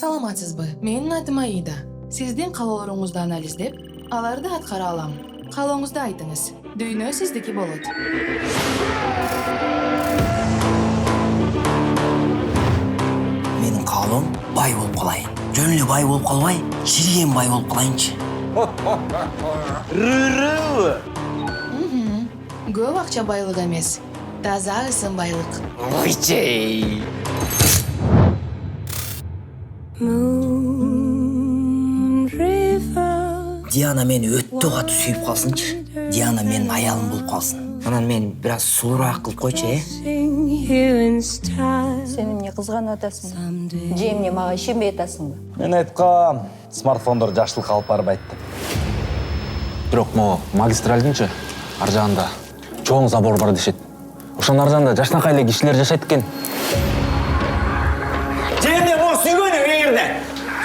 Саламатсызбы? Менин атым Аида. Сиздин каалооруңузду анализдеп, аларды аткара алам. Каалооңузду айтыңыз. Дүйнө сиздики болот. Менин каалоом бай болуп калайын. Жөн эле бай болуп калбай, чириген бай болуп калайынчы. Рырыбы? Көп акча байлык эмес. Таза ысым байлык. Ойчей. Диана мени өттө катуу сүйүп калсынчы. Диана менин аялым болуп калсын. Анан мени бир аз сулуураак кылып койчу, Сен эмне кызганып атасың? Же эмне мага ишенбей атасыңбы? Мен айткам, смартфондор жакшылыкка алып барбайт деп. Бирок могу магистралдынчы ар жагында чоң забор бар дешет. Ошонун ар жагында жашнакай эле кишилер жашайт экен. Жерде могу сүйгөнүң эгерде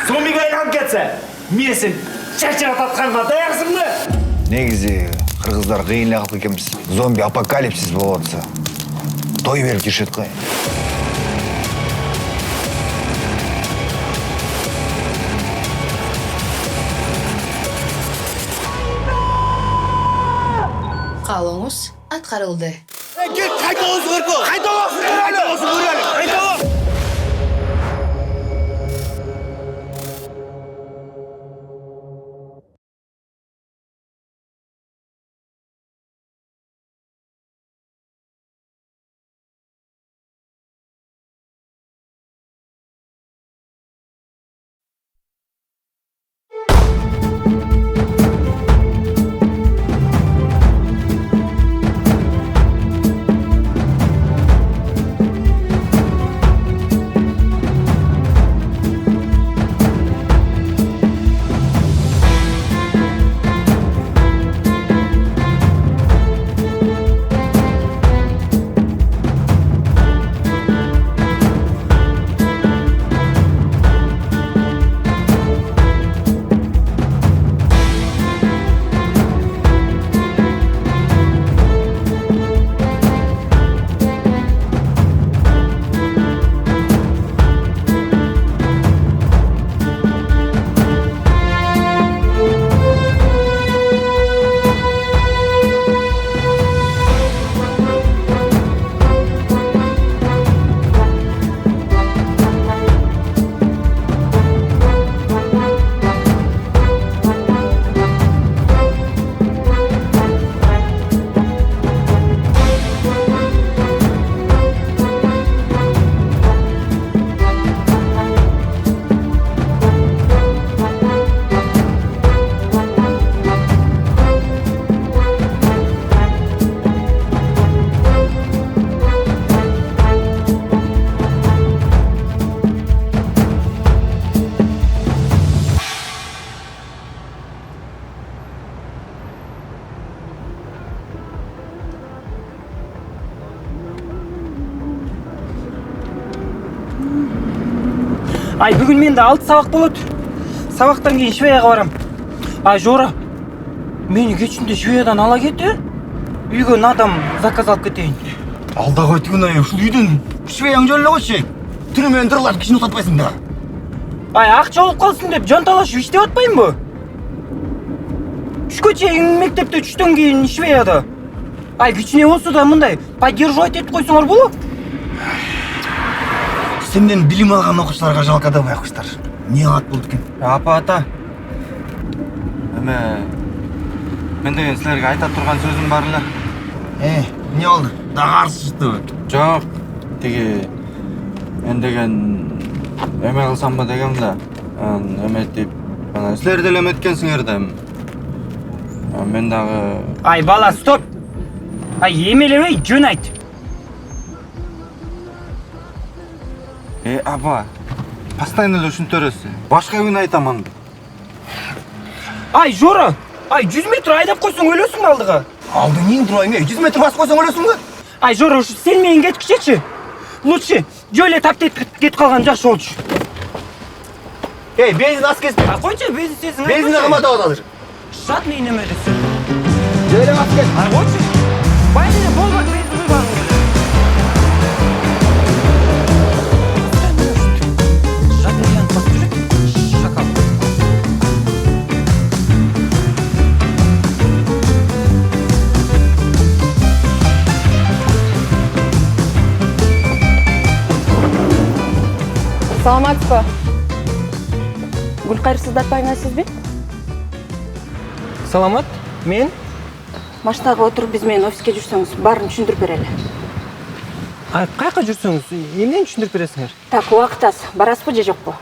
зомбиге айланып кетсе, мен сен чачырап атканга даярсыңбы? Негизи кыргыздар кыйын эле кылып экенбиз. Зомби апокалипсис болуп атса, той берип жүрүшөт го. Каалооңуз аткарылды. Ай, бүгін менде 6 сабақ болады. Сабақтан кейін Швеяға барам. Ай, Жора, мені кечінде Швеядан ала кетті. Үйге надам заказ алып кетейін. Алда көтүгүн ай, ушул үйдүн Швеяң жөн эле койчу. Түрүмен тырылат кишини утатпайсың да. Ай, акча болуп калсын деп жанталашып иштеп атпаймынбы? Түшкө чейин мектепте, түштөн кийин Швеяда. Ай, кичине болсо да мындай поддерживать этип койсоңор болот. Сенден билим алган окуучуларга жалко да байкуштар. Эмне кылат болду экен? Апа ата. Мен деген силерге айта турган сөзүм бар эле. Эмне болду? Дагы арсы чыктыбы? Жок, тиги мен деген эме кылсамбы дегем да, эметип, силер деле эметкенсиңер да. Мен дагы. Ай, бала, стоп. Ай, эмелебей, жөн айт. Апа, постоянно эле ушинте бересиз. Башка күн айтаман. Ай, Жора, ай, 100 метр айдап койсоң өлөсүң алдыга. Алдың эң турайм, 100 метр басып койсоң өлөсүңбү? Ай, Жора, ушу сен менен кеткичечи. Лучше жөн эле таптеп кетип калган жакшы болчу. Бензин аз кесіп. Қойшы, бензин Бензин қымбат алыр. Штатный неме десең. Жөйлем аз кес. Қойшы. Байыне болмақ бензин құйбаңыз. Штатный янып басып жүрек. Саламатсызбы? Гүлкайыр сыздатпайсызбы? Саламат, мен? Маштага отуруп биз менен офиске жүрсөңүз, баарын түшүндүрүп берели. Ай, кайка жүрсөңүз, эмнени түшүндүрүп бересиңер? Так, убакыт аз. Барасызбы же жокпу?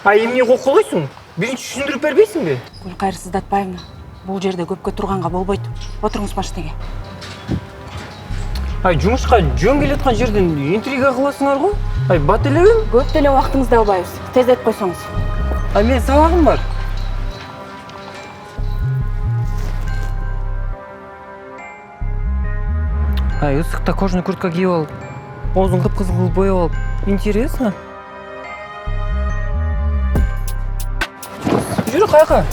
Ай, эмне кокулойсуң? Биринчи түшүндүрүп бербейсиңби? Гүлкайыр Сыздатпаевна, бул жерде көпкө турганга болбойт. Отуруңуз баштеге. Ай, жумушка жөн келе аткан жерден интрига кыласыңар го? Ай, бат элебин? Көп деле убактыңызды албайбыз. Тездетип койсоңуз. Ай, мен сабагым бар. Ай, ысыкта кожаный куртка кийип алып, оозун кып-кызыл кылып боеп алып. Интересно. Жүрү каяка?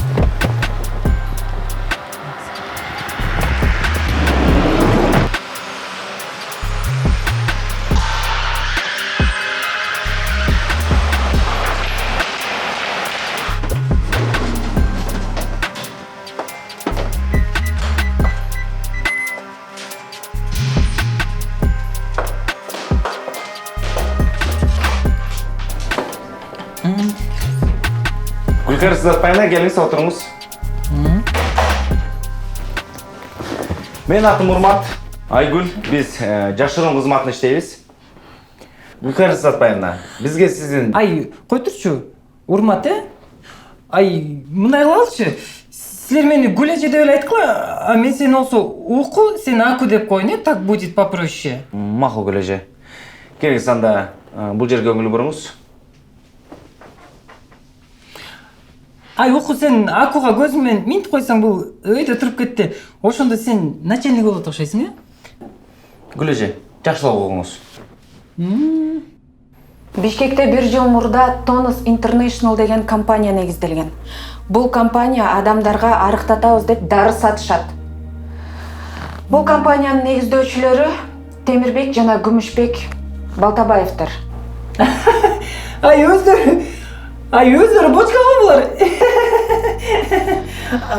Гүлкайыр Сыздатпаевна, келиңиз отуруңуз. Мен атым Урмат. Айгүл, биз жашыруун кызматында иштейбиз. Гүлкайыр Сыздатпаевна, бизге сиздин... Ай, кой турчу. Урмат, Ай, мындай кылалычы. Силер мени Гүлеже деп эле айткыла, а мен сени болсо Уку, сени Аку деп коеюн, так будет попроще. Макул Гүлеже. Келиңиз анда бул жерге көңүл буруңуз. Ай, Уку, сен Акуга көзүңмен минтип койсоң бул өйдө туруп кетти. Ошондо сен начальник болот окшойсуң, Гүлеже, жакшылап угуңуз. Бишкекте 1 жыл мурда Тонус International деген компания негизделген. Бул компания адамдарга арыктатабыз деп дары сатышат. Бул компаниянын негиздөөчүлөрү Темирбек жана Күмүшбек Балтабаевдер. Ай, өздөрү бочкага булар.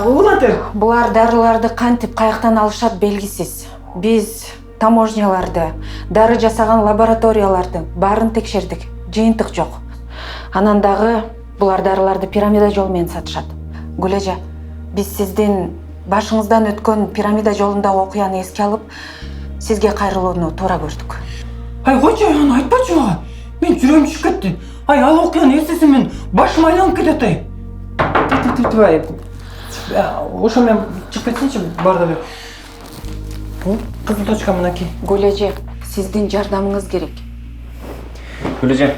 Улатыр. Булар дарыларды кантип каяктан алышат белгисиз. Биз таможняларды, дары жасаган лабораторияларды баарын текшердик. Жыйынтык жок. Анан дагы булар дарыларды пирамида жолу менен сатышат. Гүлеже, биз сиздин башыңыздан өткөн пирамида жолундагы окуяны эске алып, сизге кайрылууну туура көрдүк. Ай, койчу, аны айтпачы мага. Мен жүрөгүм түшүп кетти. Ай, ал окуяны эстесем мен башым айланып кетет, ай. Ай. Ошо мен чыгып кетсинчи, бар да бер. Кызыл точка мынакей. Гүлеже, сиздин жардамыңыз керек. Гүлеже,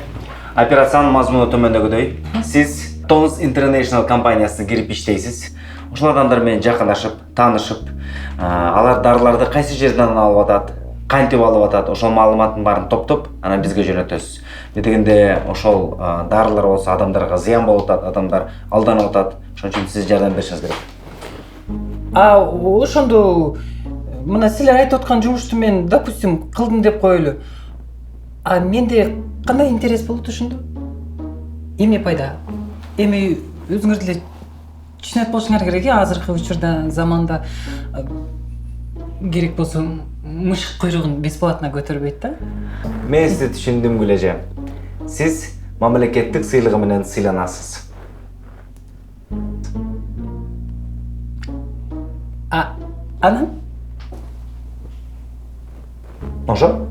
операциянын мазмуну төмөндөгүдөй. Сиз Тонус International компаниясына кирип иштейсиз. Ошол адамдар менен жакынашып, таанышып, алар дарыларды кайсы жерден алып атат, кантип алып атат, ошол маалыматтын баарын топтоп, анан бизге жөнөтөсүз. Дегенде ошол дарылар болсо адамдарга зыян болуп атат, адамдар алданып атат. Ошон үчүн сиз жардам беришиңиз керек. Ошондо мына силер айтып аткан жумушту мен, допустим, кылдым деп коелу. А менде кандай интерес болот ошондо? Эмне пайда? Эми өзүңөр деле түшүнөт болушуңар керек, азыркы учурда, заманда керек болсо мышык куйругун бесплатно көтөрбөйт да. Мен сизди түшүндүм, Гүлеже. Сиз мамлекеттик сыйлыгы менен сыйланасыз. Анан? Ошо?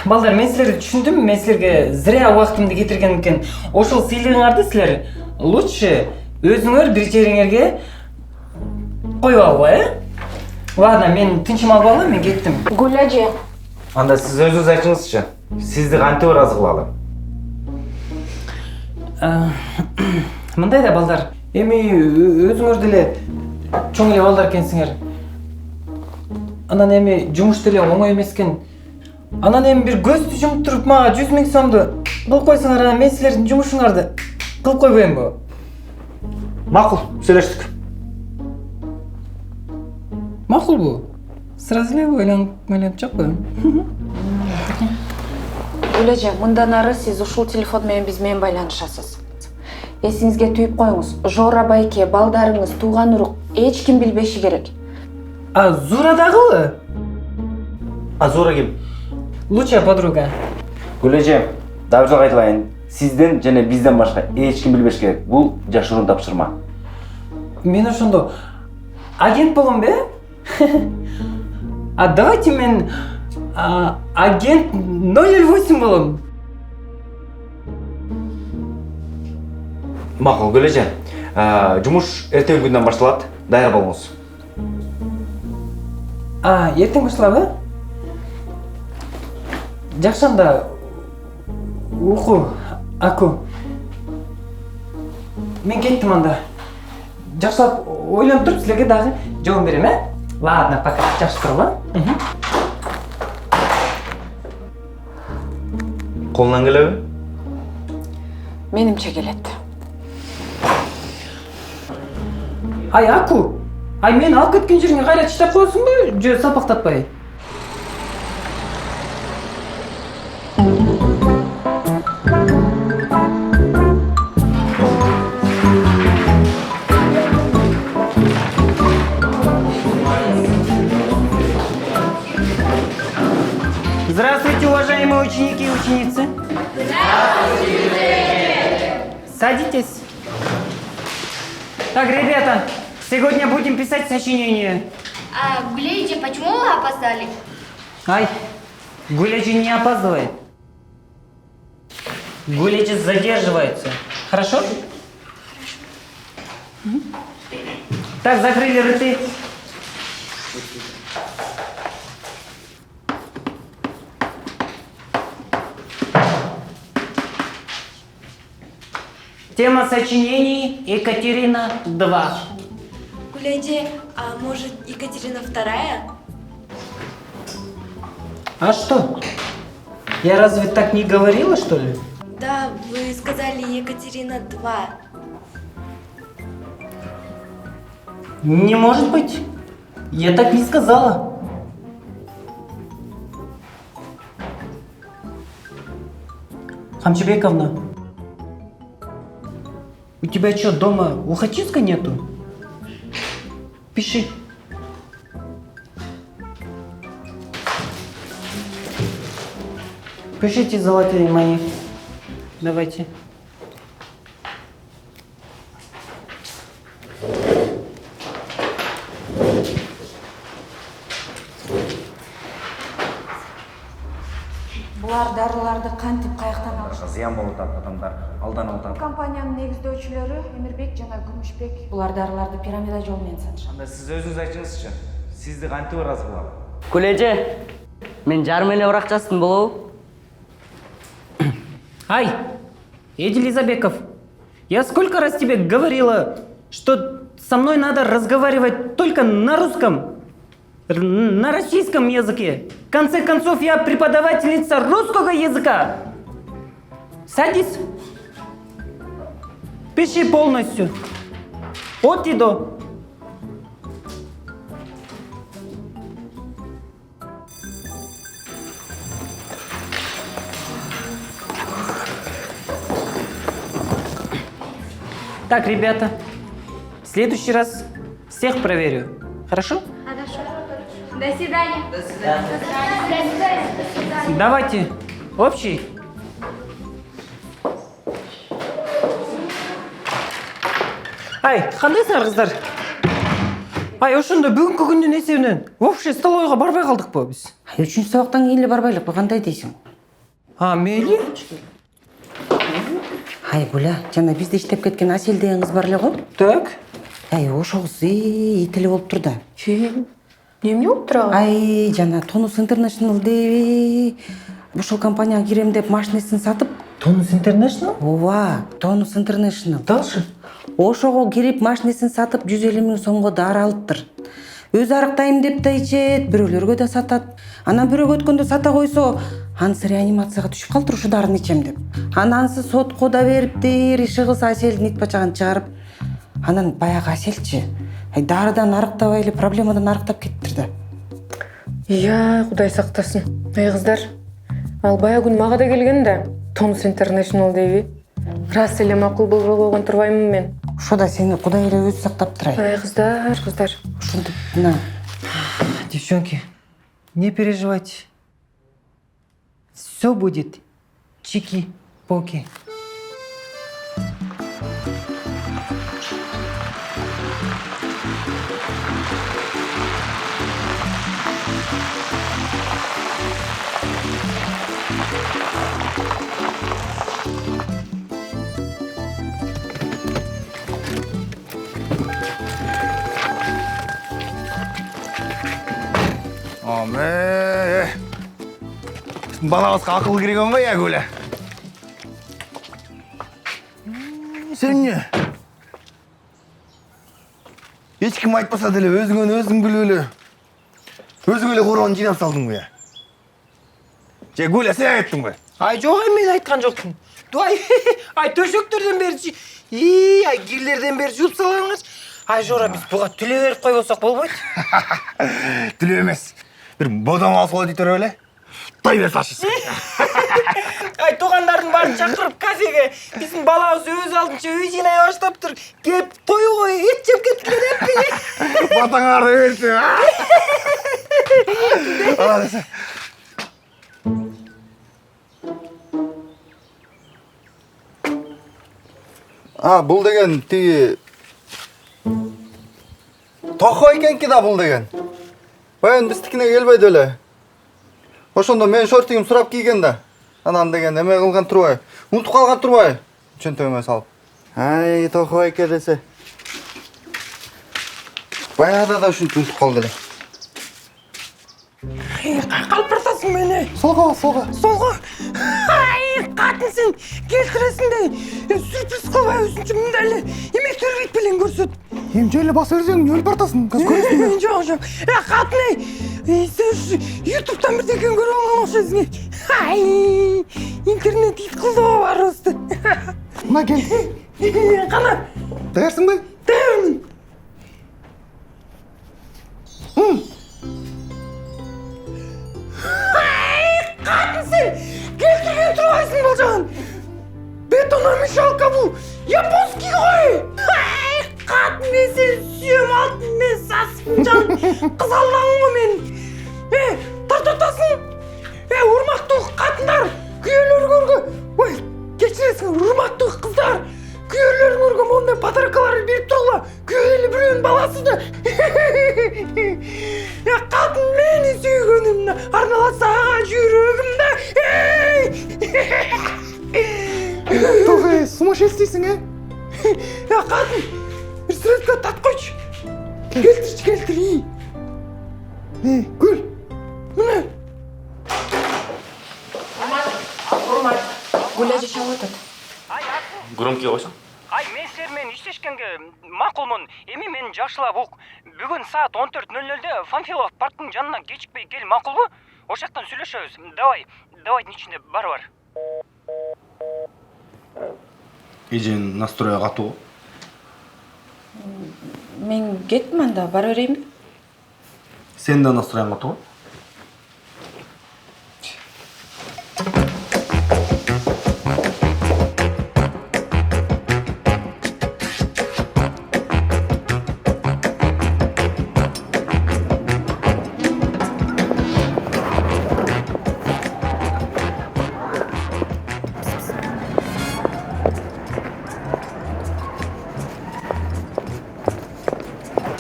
Балдар, мен силерди түшүндүм, мен силерге зря убактымды кетирген экен. Ошол сыйлыгыңарды силер лучше өзүңөр бир жериңерге коюп алгыла, Ладно, мен тынчым алып алам, мен кеттим. Гүлеже. Анда сиз өзүңүз айтыңызчы. Сизди кантип ыраазы кылалы? Мындай да, балдар, эми өзүңөр деле чоң эле балдар экенсиңер. Анан эми жумуш деле оңой эмес экен. Анан эми бир көздү жумуп туруп мага 100 000 сомду кылып койсоңор, анан мен силердин жумушуңарды кылып койбоймунбу? Макул, сүйлөштүк. Макулбу? Сразу эле ойлонуп жокпу? Гүлеже, мындан ары сиз ушул телефон менен биз менен байланышасыз. Эсиңизге түйүп коюңуз, Жора байке, балдарыңыз, тууган урук эч ким билбеши керек. Зура дагыбы? Зура ким? Лучшая подруга. Гүл эже, дагы бир жолу айтылайын. Сизден жана бизден башка эч ким билбеш керек. Бул жашыруун тапшырма. Мен ошондо агент болом бе? А давайте мен агент 008 болом. Макул, Гүл эже. Жумуш эртең күндөн башталат. Даяр болуңуз. Ертең башталабы? Жакшы анда уку, аку. Мен кеттим анда. Жакшылап ойлонуп туруп силерге дагы жооп берем, Ладно, пока. Жакшы тургула. Колунан келеби? Менимче келет. Аку. Мен алып кеткен жериңе кайра чыштап коесуңбу? Же салпактатпай? Здравствуйте, уважаемые ученики и ученицы. Здравствуйте. Садитесь. Так, ребята, сегодня будем писать сочинение. Гулейджи, почему вы опоздали? Гулячи не опаздывает. Гулячи задерживается. Хорошо? Так, закрыли рты. Тема сочинений Екатерина 2. Гулейджи, а может Екатерина II? А что? Я разве так не говорила, что ли? Да, вы сказали Екатерина II. Не может быть. Я так не сказала. Хамчебековна, у тебя что, дома Ухачинска нету? Пиши. Пишите, золотые мои. Давайте. Булар дарыларды кантип каяктан алышат? Зыян болуп атат, адамдар алданып атат. Компаниянын негиздөөчүлөрү Эмирбек жана Күмүшбек. Булар дарыларды пирамида жолу менен сатышат. Анда сиз өзүңүз айтыңызчы. Сизди кантип ыраазы кылам? Гүлеже, мен жарым эле уракчасын болобу? Эдил Изабеков, я сколько раз тебе говорила, что со мной надо разговаривать только на русском, на российском языке. В конце концов, я преподавательница русского языка. Садись. Пиши полностью. От и до. Так, ребята, в следующий раз всех проверю. Хорошо? Хорошо. До свидания. До свидания. До свидания. Давайте. Общий. Кандайсыңар кыздар? Ошондо бүгүнкү күндүн эсебинен общий столовойго барбай калдыкпы биз? 3-чү сабактан кийин эле барбайлыкпы, кандай дейсиң? Мейли. Гуля, жана бизде иштеп кеткен Асель деген кыз бар эле го? Так. Ошол кыз ит эле болуп тур да. Эмне болуп турабы? Жана Тонус Интернешнл дейби. Ушул компанияга кирем деп машинесин сатып. Тонус Интернешнл? Ооба, Тонус Интернешнл. Дальше? Ошого кирип машинесин сатып 150 000 сомго дары алыптыр. Өзү арыктайм деп да ичет, бирөөлөргө да сатат. Анан бирөөгө өткөндө сата койсо, анысы реанимацияга түшүп калыптыр ушу дарыны ичем деп. Анансы сотко да бериптир, иши кылса Аселдин ит бачагын чыгарып. Анан баягы Аселчи дарыдан арыктабай эле проблемадан арыктап кеттир да. Кудай сактасын. Кыздар, ал бая күн мага да келген да. Тонус Интернешнл дейби. Рас эле макул болгон турбаймынбы мен? Ошо да сени Кудай эле өзү сактаптыр. Кыздар. Ошентип мына. Девчонки, не переживайте. Все будет чики-поки. Аме. Балабызға ақыл кереген ғой, Гүлі. Сен не? Ешкім айтпаса деле, өзіңен өзің білулі. Өзіңеле қорғанын жинап салдың ғой. Же, Гүлі, сен айттың ғой. Ай, жоқ, мен айтқан жоқпын. Ай, төшөктөрдөн берчи. Ай, кирлерден бери жууп салаңыз. Ай, Жора, біз буга түлө берип койбосок болбойт? Түлі емес. Bir bodam alsa editör öyle. Tay ver faşist. Ay, toğandардың барын чакырып кафеге. Биздин балабыз өз алдынча үй жинай баштаптыр. Кеп тойго эт жеп кеткиле деппи. Батаңарды берсин. Ала десе. Бул деген тиги Тохо экенки да бул деген. Баян биздикине келбейди эле. Ошондо мен шортигим сурап кийген да. Анан деген эме кылган турбай. Унутуп калган турбай. Чөнтөгүмө салып. Ай, Тохо эке десе. Баягыда да ушинтип унутуп калды эле. Калпыртасың мени. Солго. Ай, катын сен келтиресиң де. Сюрприз кылбай өзүнчө мындай эле эмектер бит белең көрсөт. Жайлы баса берсең өлүп бартасың. Көрөсүң. Жок. Катын сен YouTube'дан бирдекен көрүп алган окшойсуң. Ай, интернет ит кылдоо барыбызды. Мына кел. Кана. Даярсыңбы? Даярмын. Катын сен келтирген турбайсың болжан. Бетономешалка бул. Японский ғой. Катын мен сен сүйем алтын мен сасыппын жан. Кызалдан ғой мен. Тартатасың. Урмактуу катындар, күйөөлөрүңөргө. Ой, кечиресиң, урмактуу кыздар. Күйөөлөрүңөргө мондай подаркалар берип тургула. Күйөөлү бирөөнүн баласы да. Катын мени сүйгөнүмдө арналаса жүрөгүмдө. Тохо, сумасшедшийсиң, Катын, bir сыретке тат койчу. Келтир. Гүл. Мына. Урмат, Гүлажы чалып атат. Громкий койсоң. Ай, мен сер менен иштешкенге макулмун. Эми мен жакшылап ук. Бүгүн саат 14:00-да Фанфилов парктын жанына кечикпей кел, макулбу? Ошол жактан сүйлөшөбүз. Давайдын ичинде бар. Эжен настроя катуу. Мен кеттим анда, бара берейинби? Сен да настрояң катуу.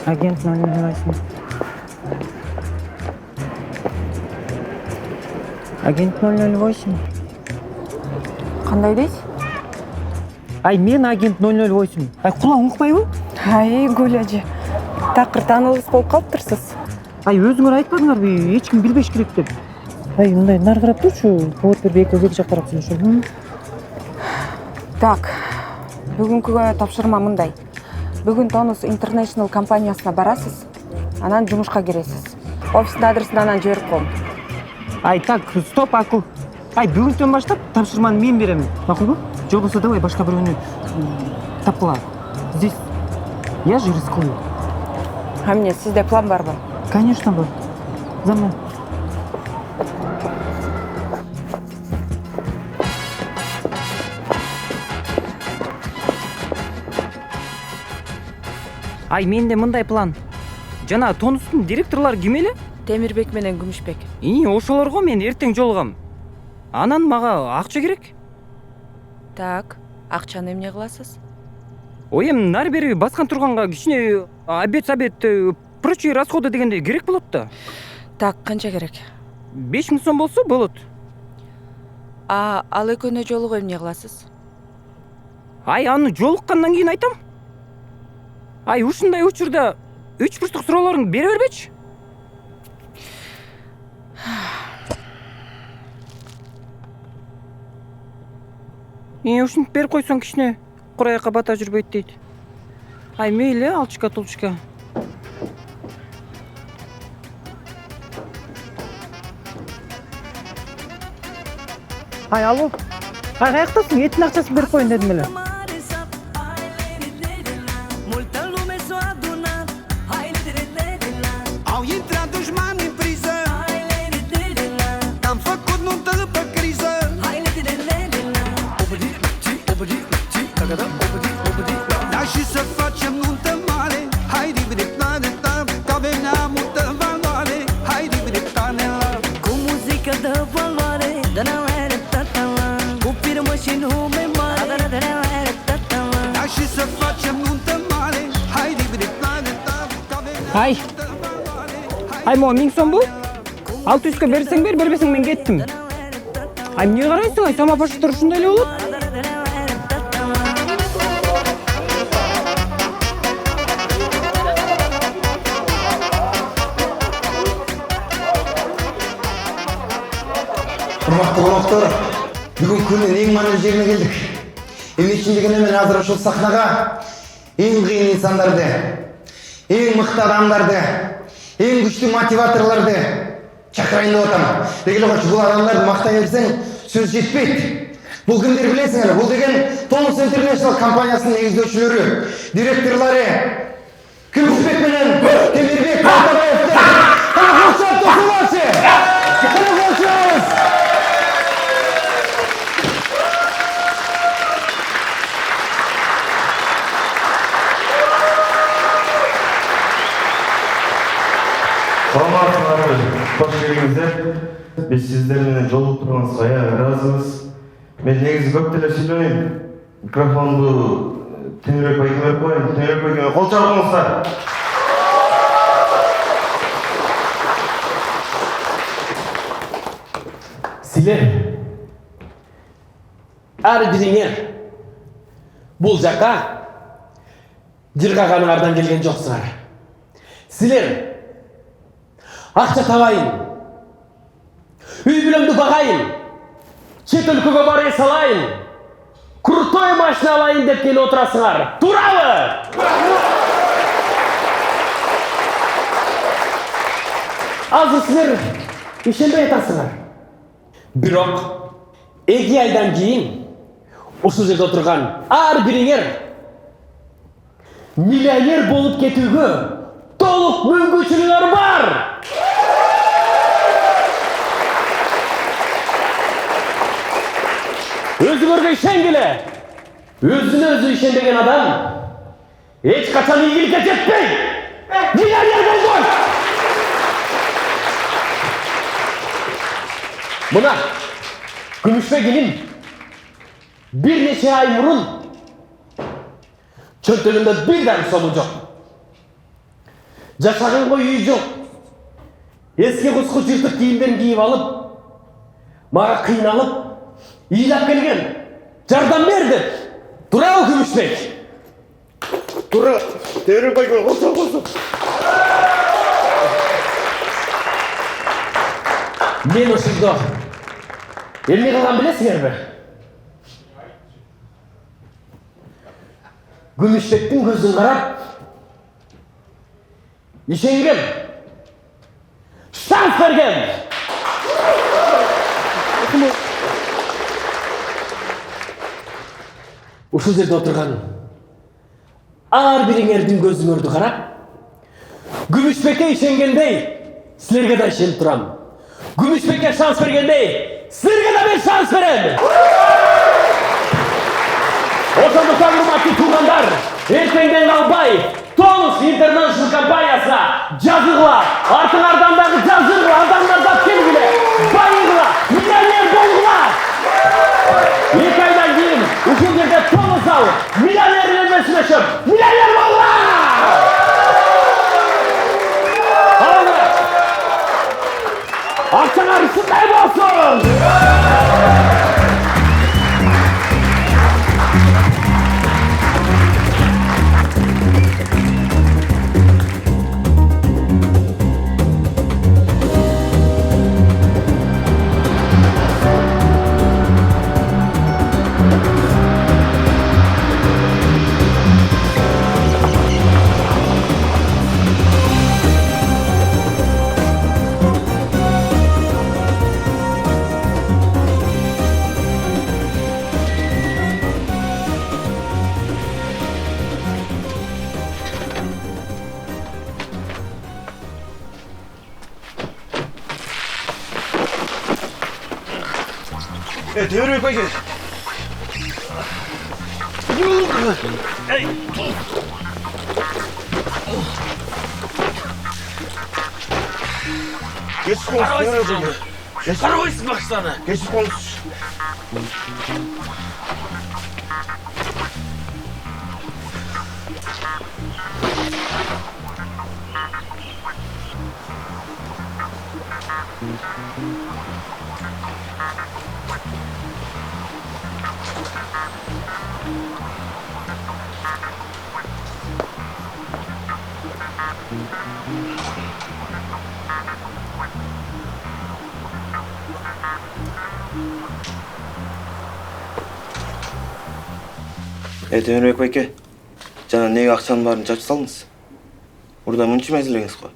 Агент 008. Агент 008. Кандай дейсиз? Ай, мен агент 008. Ай, кулаң укпайбы? Ай, Гүлажы. Такыр таанылыс болуп калыптырсыз. Ай, өзүңөр айтпадыңарбы, эч ким билбеш керек деп. Ай, мындай нар карап турчу, повод бербей көзөк жактарап сүйлөшөм. Так, бүгүнкүгө тапшырма мындай. Бүгүн Тонус International компаниясына барасыз, анан жумушка киресиз. Офистин адресин анан жиберип коем. Ай, так, стоп, акыл. Ай, бүгүнтөн баштап тапшырманы мен берем. Макулбу? Же болбосо давай башка бирөөнү тапкыла. Здесь я же рискую. А эмне, сизде план барбы? Конечно, бар. За мной. Ай, менде мындай план. Жана Тонустун директорлору ким эле? Темирбек менен Күмүшбек. Ошолорго мен эртең жолугам. Анан мага акча керек. Так, акчаны эмне кыласыз? Ой, эми нары бери баскан турганга кичине обед, прочие расходы дегенде керек болот да. Так, канча керек? 5000 сом болсо болот. Ал экөөнө жолугу эмне кыласыз? Ай, аны жолуккандан кийин айтам. Ай, ушундай учурда 3 бурчтук суроолорун бере бербечи. Ушинтип берип койсоң кичине кураяка бата жүрбөйт дейт. Ай, мейли, алчка тулчка. Ай, алло. Ай, каяктасың? Эттин акчасын берип коюн дедим эле. Au intrat dușmani în priză, am făcut nuntă pe criză. Da, și să facem nuntă mare. Hai dividitane-ta, că avem multă valoare. Hai dividitane-la, cu muzică de valoare. Cu firmă și nume mare. Da, și să facem nuntă mare. Hai dividitane-ta, că avem Ай. Ай, мо 1000 сом бул? 600 берсең бер, бербесең мен кеттим. Ай, эмне карайсың? Ай, сама башыктар ушундай эле болот. Құрметті қонақтар, бүгін күннің ең маңызды жеріне келдік. Емешіндігіне мен азыр ушул сахнаға ең қиын инсандарды, ең мықты адамдарды, ең күшті мотиваторларды шақырайын деп отамын. Дегеле қойшы, бұл адамдарды мақтай берсең, сөз жетпейді. Бұл кімдер білесің әлі? Бұл деген Томас Интернешнл компаниясының негіздеушілері, директорлары, Күмісбек менен Темирбек Алтабаевтар. Қанақошат тосылашы! Қанақошат! Саламатсыздар, қош келдіңіздер. Біз сіздермен жолығып тұрғаныңызға разымыз. Мен негізі көп теле сөйлемеймін. Микрофонды Темирбек байге беріп қояйын. Темирбек байге қол шапқыңыздар. Силер әр біріңер бұл жаққа жырғағаныңардан келген жоқсыңар. Силер ақша табайын, үй білімді бағайын, шет өлкөге бара салайын, крутой машина алайын деп келіп отырасыңар. Туралы! Азыр силер ишенбей айтасыңар. Бирок 2 айдан кейін осы жерде отырған ар біріңер миллионер болып кетуге толық мүмкіншіліктер бар. Өзіңерге ішенгелі, өзіне өзі ішенбеген адам ешқашан игілікке жетпейді. Миллионер болғой! Мына Күмүшбегинин бир нече ай мурун чөнтөгүндө бир дагы сому жок. Жашаганга үй жок. Эски куску жыртык кийимдерин кийип алып, мага кыйналып, ыйлап келген. Жардам бер деп. Турабы Күмүшбек? Тура, Темирбекке кошо. Мен ушунда эмне кылган билесиңерби? Күмүшбектин көзүн карап ишенген, шанс берген. Ушул жерде отурган ар бириңердин көзүңөрдү карап, Күмүшбекке ишенгендей, силерге да ишенип турам. Күмүшбекке шанс бергендей, силерге да мен шанс берем. Ошондуктан урматтуу туугандар, эртеңден калбай Томас Интернешнл компаниясына жазыгыла, артыңардан дагы жазыгыла, адамдар да келгиле, байыгыла, миллионер болгула. Темірбек байке. Geçmiş olsun. Қарабайсың бақшаны. Geçmiş olsun. Темірбек байке, жана неге ақшаның барын жапып салдыңыз? Урда мынча мәселеңіз қой.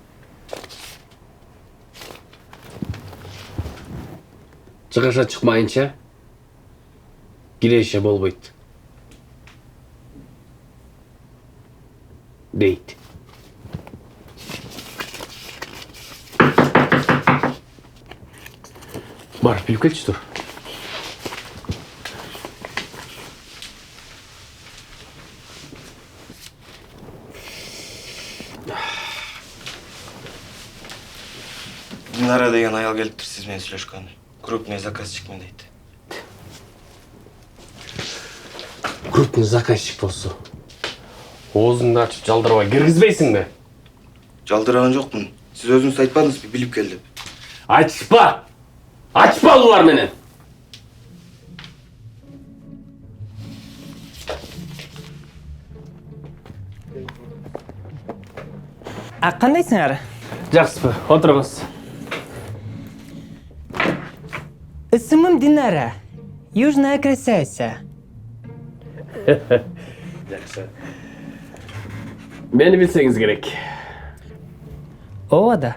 Чыгаша чыкмайынча киреше болбойт. Дейт. Бар, біліп келші тұр. Динара деген аял келиптир сиз менен сүйлөшкөн. Крупный заказчикмин дейт. Крупный заказчик болсо. Оозуңду ачып жалдырбай киргизбейсиңби? Жалдырган жокмун. Сиз өзүңүз айтпадыңызбы билип кел деп. Ачпа! Ачпа улар менен! Кандайсыңар? Жакшысызбы? Отуруңуз. Исымым Динара. Южная красавица. Жакшы. Мени билсеңиз керек. Ооба да.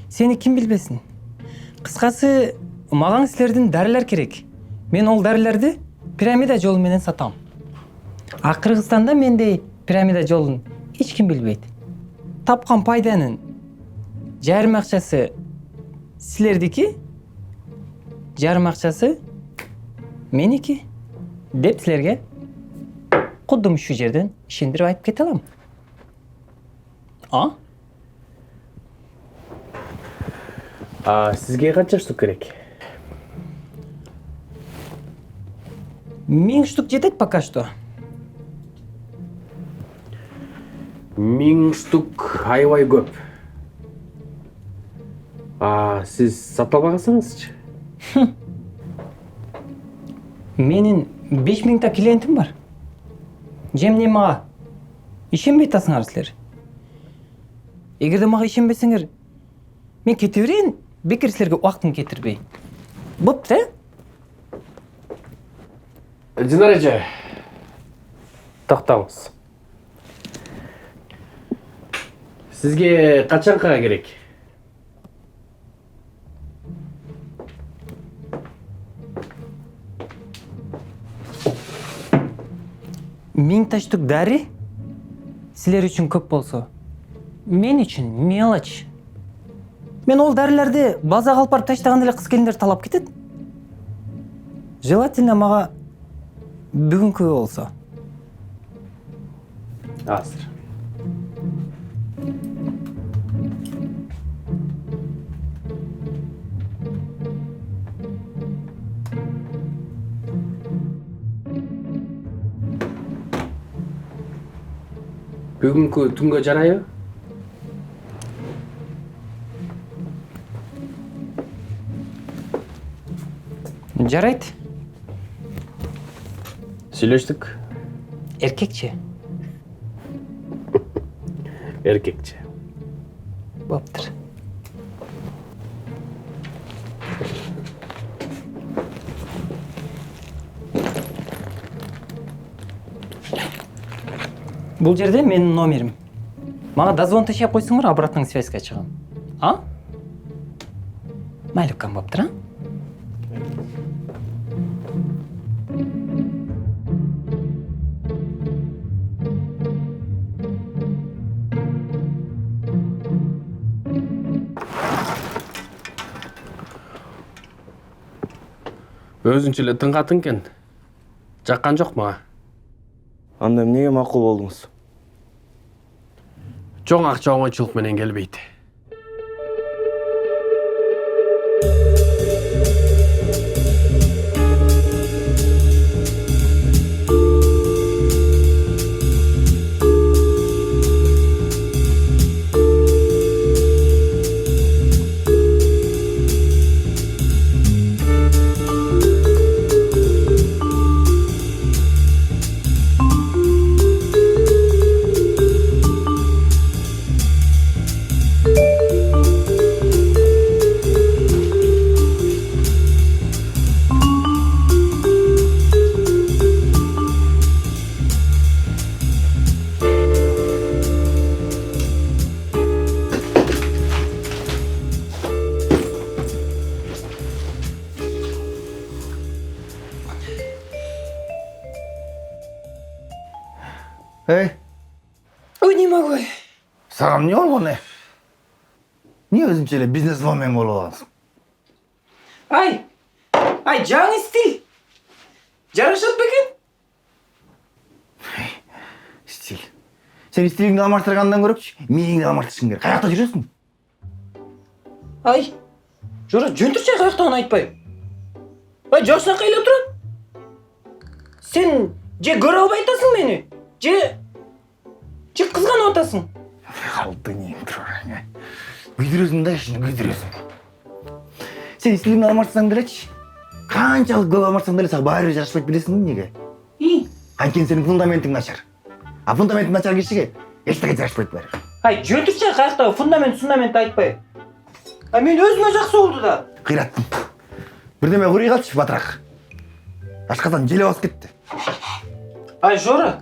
Сени ким билбесин? Кыскасы, мага силердин дарылар керек. Мен ол дарыларды пирамида жолу менен сатам. А Кыргызстанда мендей пирамида жолун эч ким билбейт. Тапкан пайданын жарым акчасы силердики, жарым акчасы меники деп силерге кудум ушу жерден ишендирип айтып кете алам. Сизге канча штук керек? 1000 штук жетет пока что. 1000 штук аябай көп. Сиз сатып албагансыңызчы? Менин 5000 та клиентим бар. Жемне мага ишенбей атасыңар силер. Эгерде мага ишенбесеңер, мен кете берейин, бекер силерге убактын кетирбей. Бопту, Динара эже, токтоңуз. Сизге качанка керек? Миң таштук дары силер үчүн көп болсо, мен үчүн мелочь. Мен ол дарыларды базага алып барып таштаганда эле кыз келиндер талап кетет. Желательно мага бүгүнкү болсо. Азыр. Бүгүнкү түнгө жарайбы? Жарайт. Сүйлөштүк. Эркекче. Эркекче. Боптур. Бул жерде менин номерим. Мага дозвон ташып койсоңор, обратный связьга чыгам. Майлыккан боптур, Өзүнчө эле тың катын экен. Жаккан жок мага. Анда эмнеге макул болдуңуз? Чоң акча оңойчулук менен келбейт. Эй, Ой, не могу. саған не болгон е? Не өзүнчө эле бизнесвумен болуп аласың? Ай, жаңы стиль. Жарашат бекен? Стиль. Сен стилиңди алмаштыргандан көрөкчү, мээңди алмаштырышың керек. Каякта жүрөсүң? Ай, Жора, жөнтүрчү каяктан айтпай. Ай, жашына кайла турат. Сен же көрө албай атасың мени, же кызганып атасың. Калды не турар. Күйдүрөсүң да ишини күйдүрөсүң. Сен стилиңди алмаштырсаң делечи, канчалык көп алмаштырсаң деле сага баары бир жашпайт, билесиңби эмнеге? Анткени сенин фундаментиң начар. А фундаментин начар кишиге эчтеке жарашпайт баары. Ай, жөнтүрчү каяктагы фундамент айтпай. Ай, мен өзүмө жакшы болду да. Кыйраттым. Бирдеме курый калчы батыраак. Ашкадан желе басып кетти. Ай, Жора,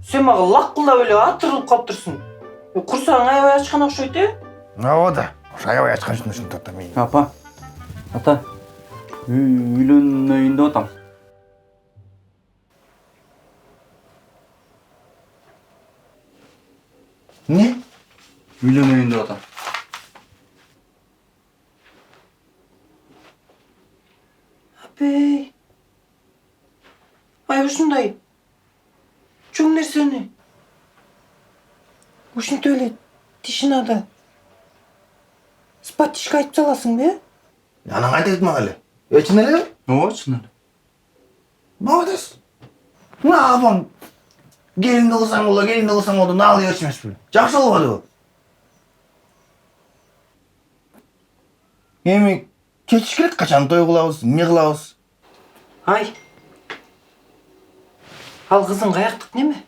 сен мага лаккылдап эле атырылып калыптырсың. Курсагың аябай ачкан окшойт, э? Ооба да. Ошо аябай ачкан ушунтип атам мен. Апа, ата, үйлөнөйүн деп атам. Не? Үйлөнөйүн деп атам. Апей. Ай, ушундай чоң нерсени ушинтип эле тишинада спатишке айтып саласың бе? Анан кантип айтып мага эле? Чын эле? Ооба, чын эле. Молодец. Мына апам келинди кылсаң болду, наалы берчү эмеспи? Жакшы болбодубу? Эми кетиш керек, качан той кылабыз, эмне кылабыз? Ай, ал кызың каяктык неме?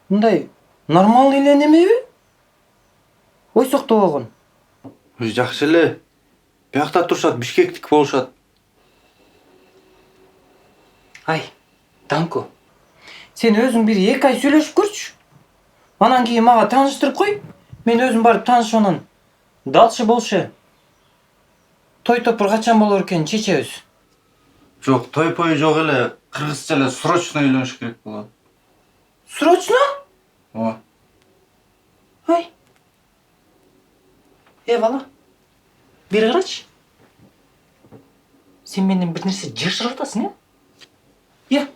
Мындай нормалдуу эле немеби? Ойсоктоп болгон. Жакшы эле. Биякта турушат, бишкектик болушат. Ай, Данко, сен өзүң бир 2 ай сүйлөшүп көрчү. Анан кийин мага тааныштырып кой. Мен өзүм барып таанышып анан дальше болчу. Той топур качан болор экенин чечебиз. Жок, той-пой жок эле. Кыргызча эле срочно үйлөнүш керек болот. Срочно? Ооба. Ай. Бала, бери карачы. Сен менден бир нерсе жашырып атасың, э?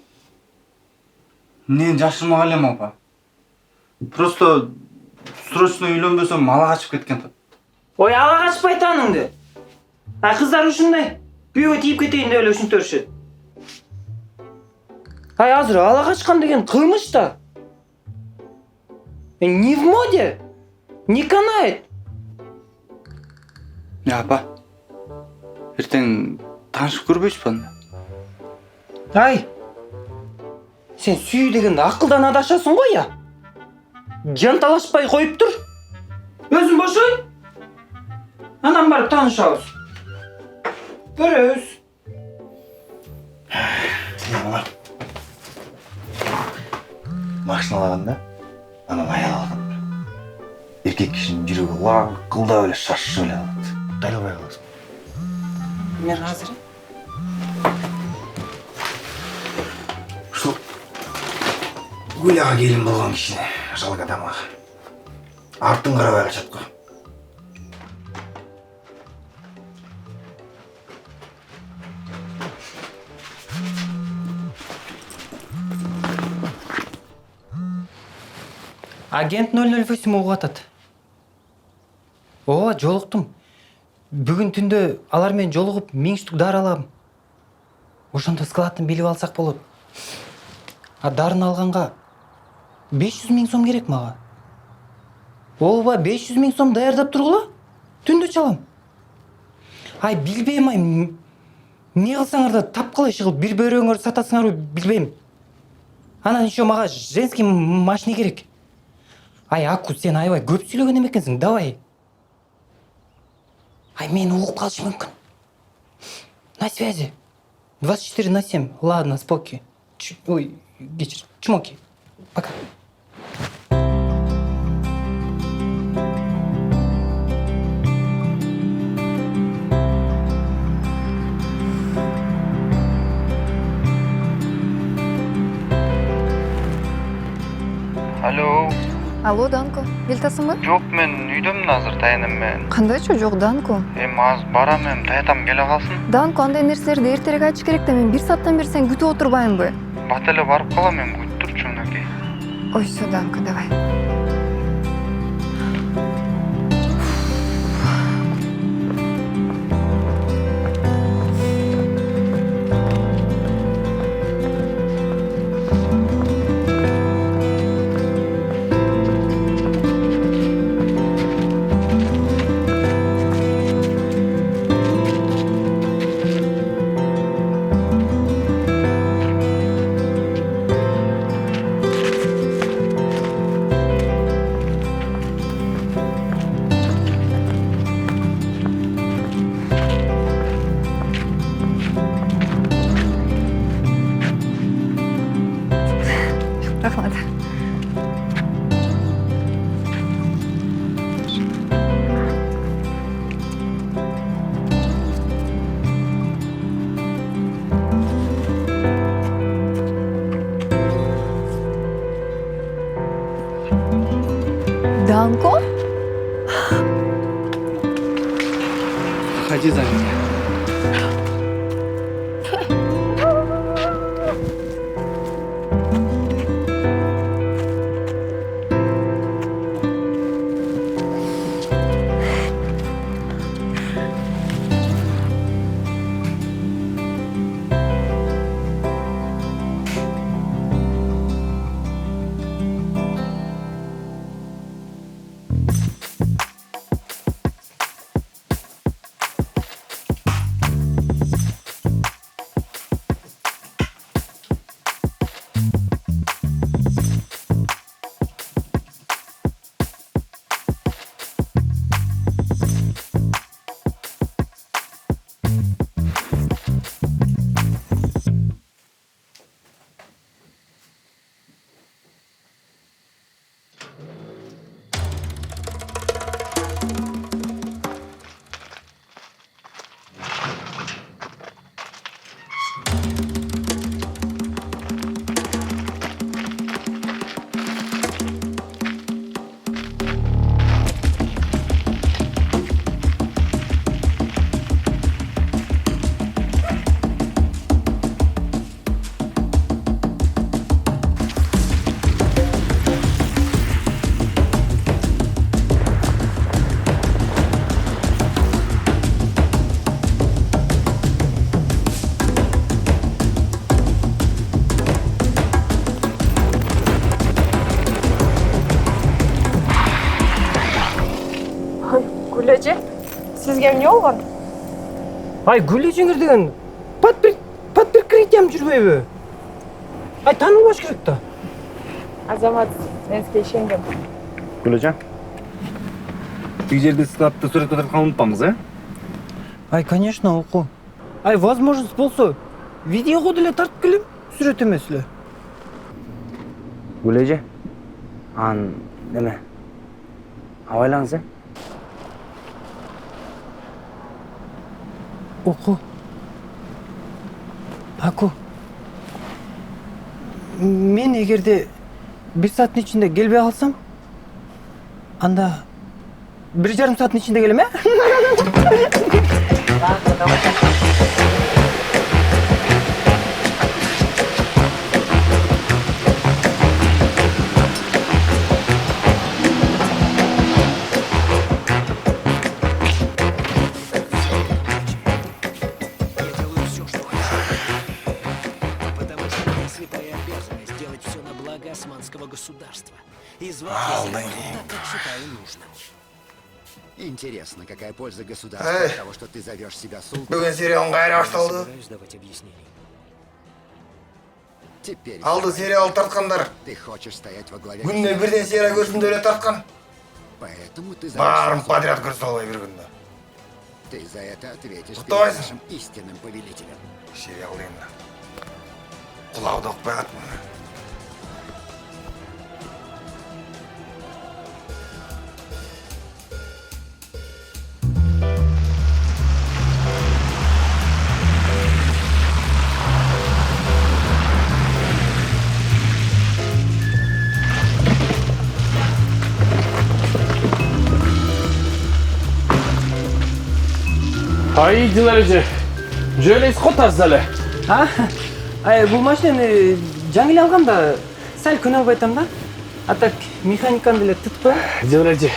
Эмнени жашырмак элем, апа? Просто срочно үйлөнбөсөм ала качып кеткен. Ой, ала качпайт аныңды. А кыздар ушундай. Бүйөгө тийип кетейин деп эле ушинтөрүшөт. Ай, азыр ала качкан деген кылмыш да. Не в моде, не канает. Апа, эртең таанышып көрбөйсүзбү анда? Ай, сен сүйүү дегенде акылдан адашасың го, я? Жанталашпай коюп тур. Өзүң бошой. Анан барып таанышабыз. Көрөбүз. Машиналаганда анан аял алган. Эркек кишинин жүрөгү лаңкылдап эле шашып эле калат. Дайлабай каласың. Мен азыр. Ушул Гуляга келин болгон кишине жалга дамага. Артын карабай качат го. Агент 008 угуп атат. Ооба, жолуктум. Бүгүн түндө алар менен жолугуп 1000 штук дары алам. Ошондо складын билип алсак болот. Дарын алганга 500 000 сом керек мага. Ооба, 500 000 сом даярдап тургула. Түндө чалам. Билбейм, эмне кылсаңар да тапкыла иши кылып бир бөрөңөр сатасыңарбы билбейм. Анан еще мага женский машина керек. Аку, сен аябай көп сүйлөгөн эмекенсиң, давай. Мени угуп калышы мүмкүн. На связи. 24/7. Ладно, споки. Ой, кечир. Чмоки. Пока. Алло. Алло, Данко, келтасыңбы? Жок, мен үйдөмүн азыр, таянам мен. Кандайчы жок, Данко? Азыр барам, таятам келе калсын. Данко, андай нерселерди эртерээк айтыш керек да, мен 1 сааттан бери сени күтүп отурбаймынбы? Бат эле барып калам, күтүп турчу мынакей. Ой, всё, Данко, давай. Рахмат. Данко? Ходи за мной. Гүлэжи, сизге эмне болгон? Гүлэжиңер деген под прикрытием жүрбөйбү? Таанылбаш керек да. Азамат, мен сизге ишенгем. Гүлэжан, бул жерде складты суретке тартканды унутпаңыз, Конечно, уку. Возможность болсо, видеого деле тартып келем, сүрөт эмес эле. Гүлэжи, неме? Абайлаңыз, Уку. Аку. Мен эгерде 1 сааттын ичинде келбей калсам, анда 1,5 сааттын ичинде келем, государства и звать, если так, как считаю нужным. Интересно, какая польза государства от того, что ты зовешь себя султаном? Бүгін сериалың қайра башталды. Собираюсь давать объяснений. Теперь Алды сериал тартқандар. ты хочешь стоять во главе Күніне бірден сера көзінде өле тартқан. Поэтому ты Барын зовешь подряд кырсалай бергенде. Ты за это ответишь перед Құттайсың. нашим истинным повелителем. Сериал енді. Құлауды ұқпай атмын. Ай, Динар эже, жөйлейсіз ғой тазалы. Бұл машинаны жаңыл алғам да, сәл күн алып айтам да. А так механиканы деле тұтпа. Динар эже,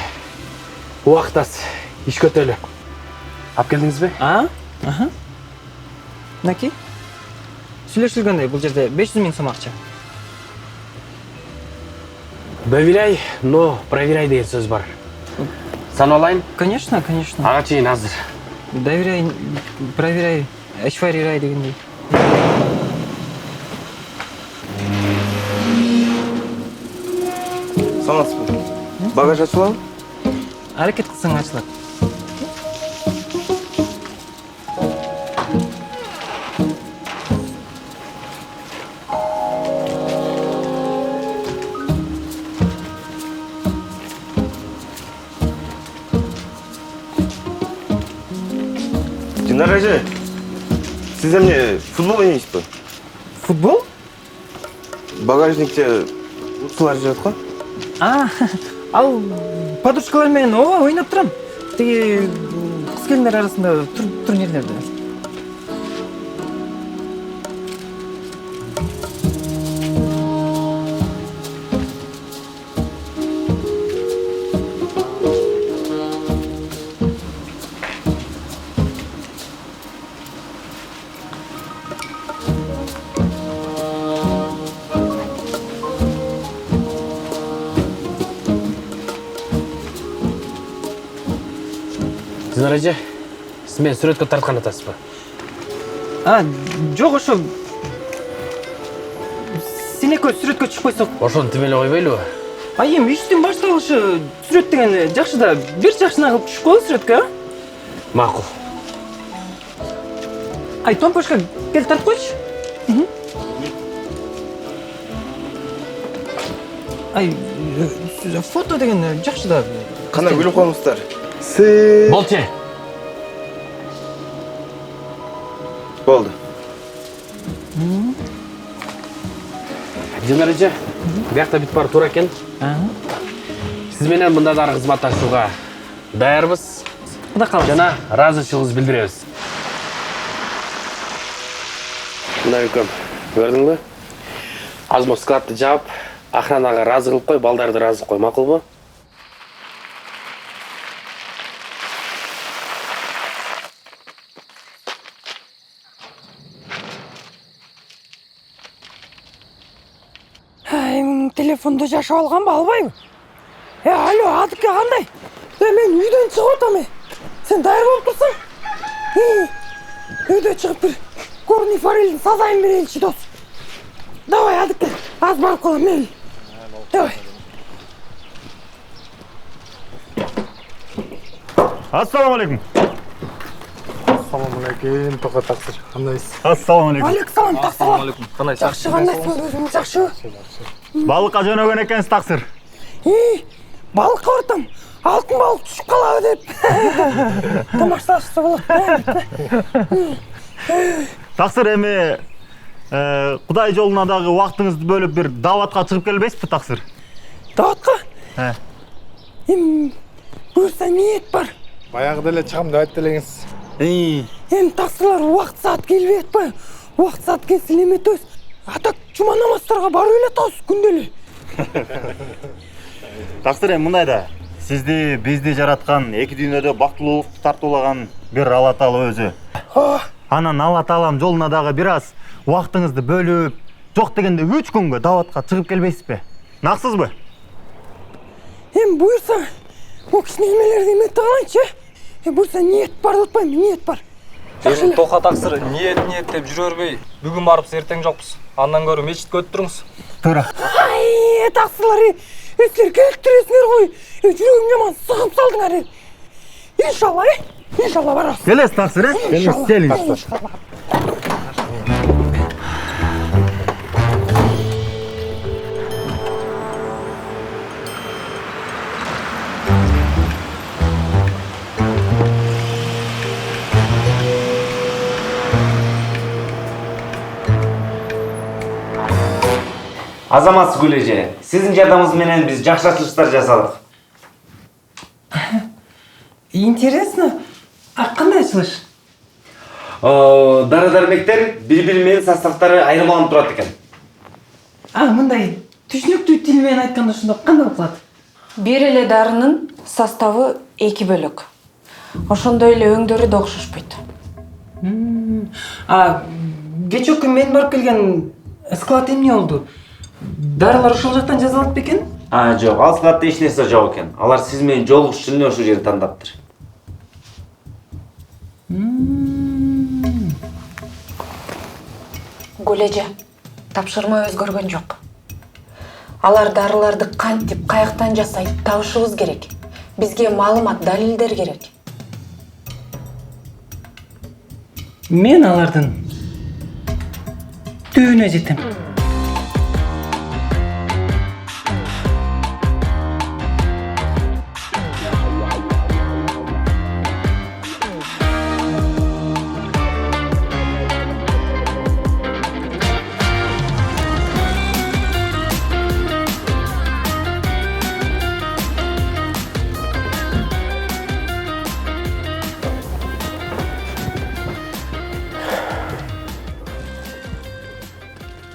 уақыт аз, иш көтөлі. Ап келдіңіз бе? Наки? Сүйлөшүлгөндөй, бұл жерде 500 000 сом акча. Доверяй, но проверяй деген сөз бар. Саналайын? Конечно. Аға чейін азыр. Доверяй, проверяй, әшварирай дегендей. Саламатсызбы. Багаж ашылады? Әрекет қылсаң ашылады. Динар әже, сіз әмне футбол ойнайсыз ба? Футбол? Багажникте ұстылар жатқан? Ал подружкалармен ойнап тұрам. Теге қыз келіндер арасында турнирлерде. Динар эже, сіз мен суретке тартқан атасыз ба? Жоқ, ошо сен экөө сүрөткө чыгып койсок. Ошону тимеле койбойлубу? Эми иштин башталышы сүрөт деген жакшы да, бир жакшына кылып түшүп коелу сүрөткө. Макул. Томпошко кел тартып койчу. Фото деген жакшы да. Кандай күлүп калыңыздар? Болчу. Болды. Динар эже, биякта бүт бар туура экен. Сиз менен мындай дары кызматташууга даярбыз. Кудай кааласа. Жана ыраазычылыгыбызды билдиребиз. Мына экөөм, көрдүңбү? Азмо складты жаап, охранага ыраазы кылып кой, балдарды ыраазы кылып кой, макулбу? Телефонду жашап алганбы, албайбы? Алло, адыке кандай? Мен үйдөн чыгып атам. Сен даяр болуп турсаң? Үйдө чыгып бир корни форельдин сазайын береличи, дос. Давай, адыке, аз барып калам мен. Давай. Ассаламу алейкум. Ассаламу алейкум, тоқа тақсыр. Қандайсыз? Ассаламу алейкум. Алейкум, тақсыр. Қандайсыз? Жақсы, қандайсың, өзің жақсы? Балыққа жөнөген екенсіз тақсыр. Балыққа ортам, алтын балық түшіп қалады деп. Тамашалашысы болады. Тақсыр эми Құдай жолуна дагы убактыңызды бөлүп бир даватка чыгып келбейсизби тақсыр? Даватқа? Буюрса ниет бар. Баягы деле чыгам деп айтты элеңиз. Тақсырлар уақыт саат келбей атпайбы? Уақыт саат келсе эметебиз. Атак жума намаздарга барып эле атабыз күндөлү. Тақсыр эми мындай да, сизди бизди жараткан, эки дүйнөдө бактылуулукту тартуулаган бир Алла Таала өзү. Анан Алла Таалам жолуна дагы бир аз убактыңызды бөлүп, жок дегенде 3 күнгө даватка чыгып келбейсизби? Нақсызбы? Бұйырса, о кісіне емелерді еметті қалайыншы. Бұйырса, ниет бар, ұтпаймын, ниет бар. Сен тоқа тақсыр, ниет деп жүре өрбей. Бүгін барып ертең жоқпыз. Андан көрі мешітке өтіп тұрыңыз. Тура. Ай, тақсырлар, сілер келіктіресіңер ғой. Жүрегім жаман сығып салдыңар. Иншалла барасыз. Келес тақсыр, Азамат Гүл эже, сиздин жардамыңыз менен биз жакшы ачылыштар жасадык. Интересно. Қандай ачылыш? Дары-дармектер бири-бири менен составтары айырмаланып турат экен. Мындай түшүнүктүү тил менен айтканда ушунда кандай болуп калат? Бир эле дарынын составы 2 бөлөк. Ошондой эле өңдөрү да окшошпойт. Кечээ күн мен барып келген склад эмне болду? Дарылар ошол жактан жазалат бекен? Жок, ал складда эч нерсе жок экен. Алар сиз менен жолугуш үчүн ошол жерди таңдаптыр. Гүл эже, тапшырма өзгөргөн жок. Алар дарыларды кантип, каяктан жасайт табышыбыз керек. Бизге маалымат, далилдер керек. Мен алардын түбүнө жетем.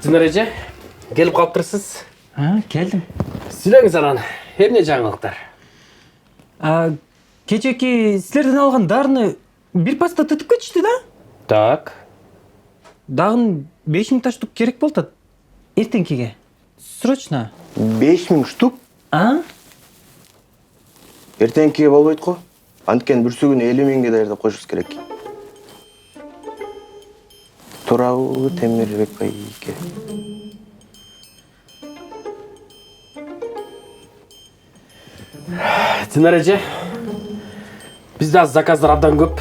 Динар эже, келип калыптырсыз? Келдим. Сүйлөңүз анан, эмне жаңылыктар? Кечээки силерден алган дарыны бир паста тытып кетишти да? Так. Дагы 5000 та штук керек болот. Эртеңкиге. Срочно. 5000 штук? Эртеңкиге болбойт го. Анткени бүрсүгүнү 50.000ге даярдап коюшубуз керек. Туурабы, Темирбек байке? Динар эже, бизде азыр заказдар абдан көп.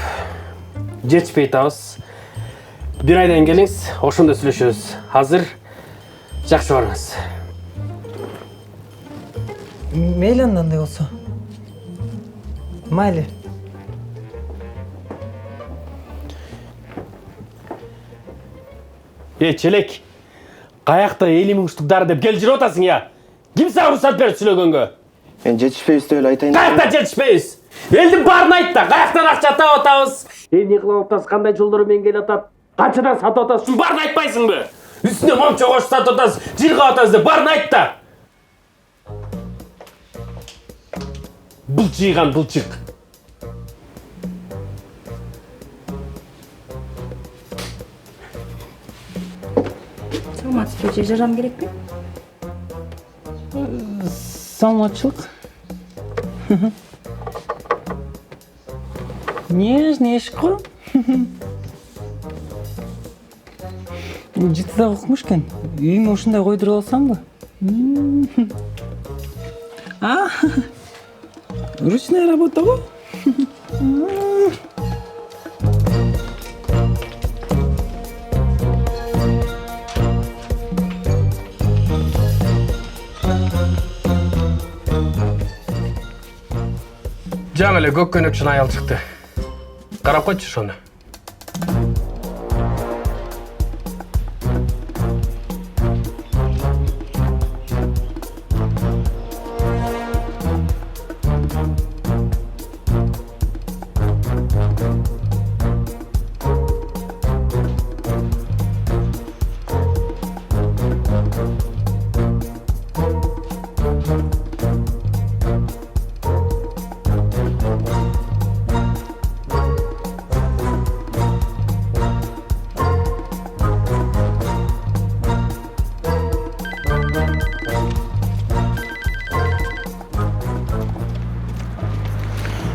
Жетишпей атабыз. Бир айдан келиңиз, ошондо сүйлөшөбүз. Азыр жакшы барыңыз. Мейли андай болсо. Майли. Челек, каякта 50.000 штук дары деп кел жүрүп атасың я? Ким сага уруксат берди сүйлөгөнгө? Мен жетишпейбиз деп эле айтайын. Каякта жетишпейбиз? Элдин баарын айт да, каяктан акча таап атабыз? Эмне кылып атасыз, кандай жолдор менен келип атат? Канчадан сатып атасыз? Шунун баарын айтпайсыңбы? Үстүнө момчо кош сатып атасыз, жил кап атасыз деп баарын айт да. Былчыйган былчык. Саламатсызбы, жардам керекпи? Саламатчылык. Нежный иш го. Жытыда окumuş экен. Үйүмө ушундай койдуруп алсамбы? Ручная работа го. Жаңы эле көк көнөкчүн аял чыкты. Карап койчу ошону.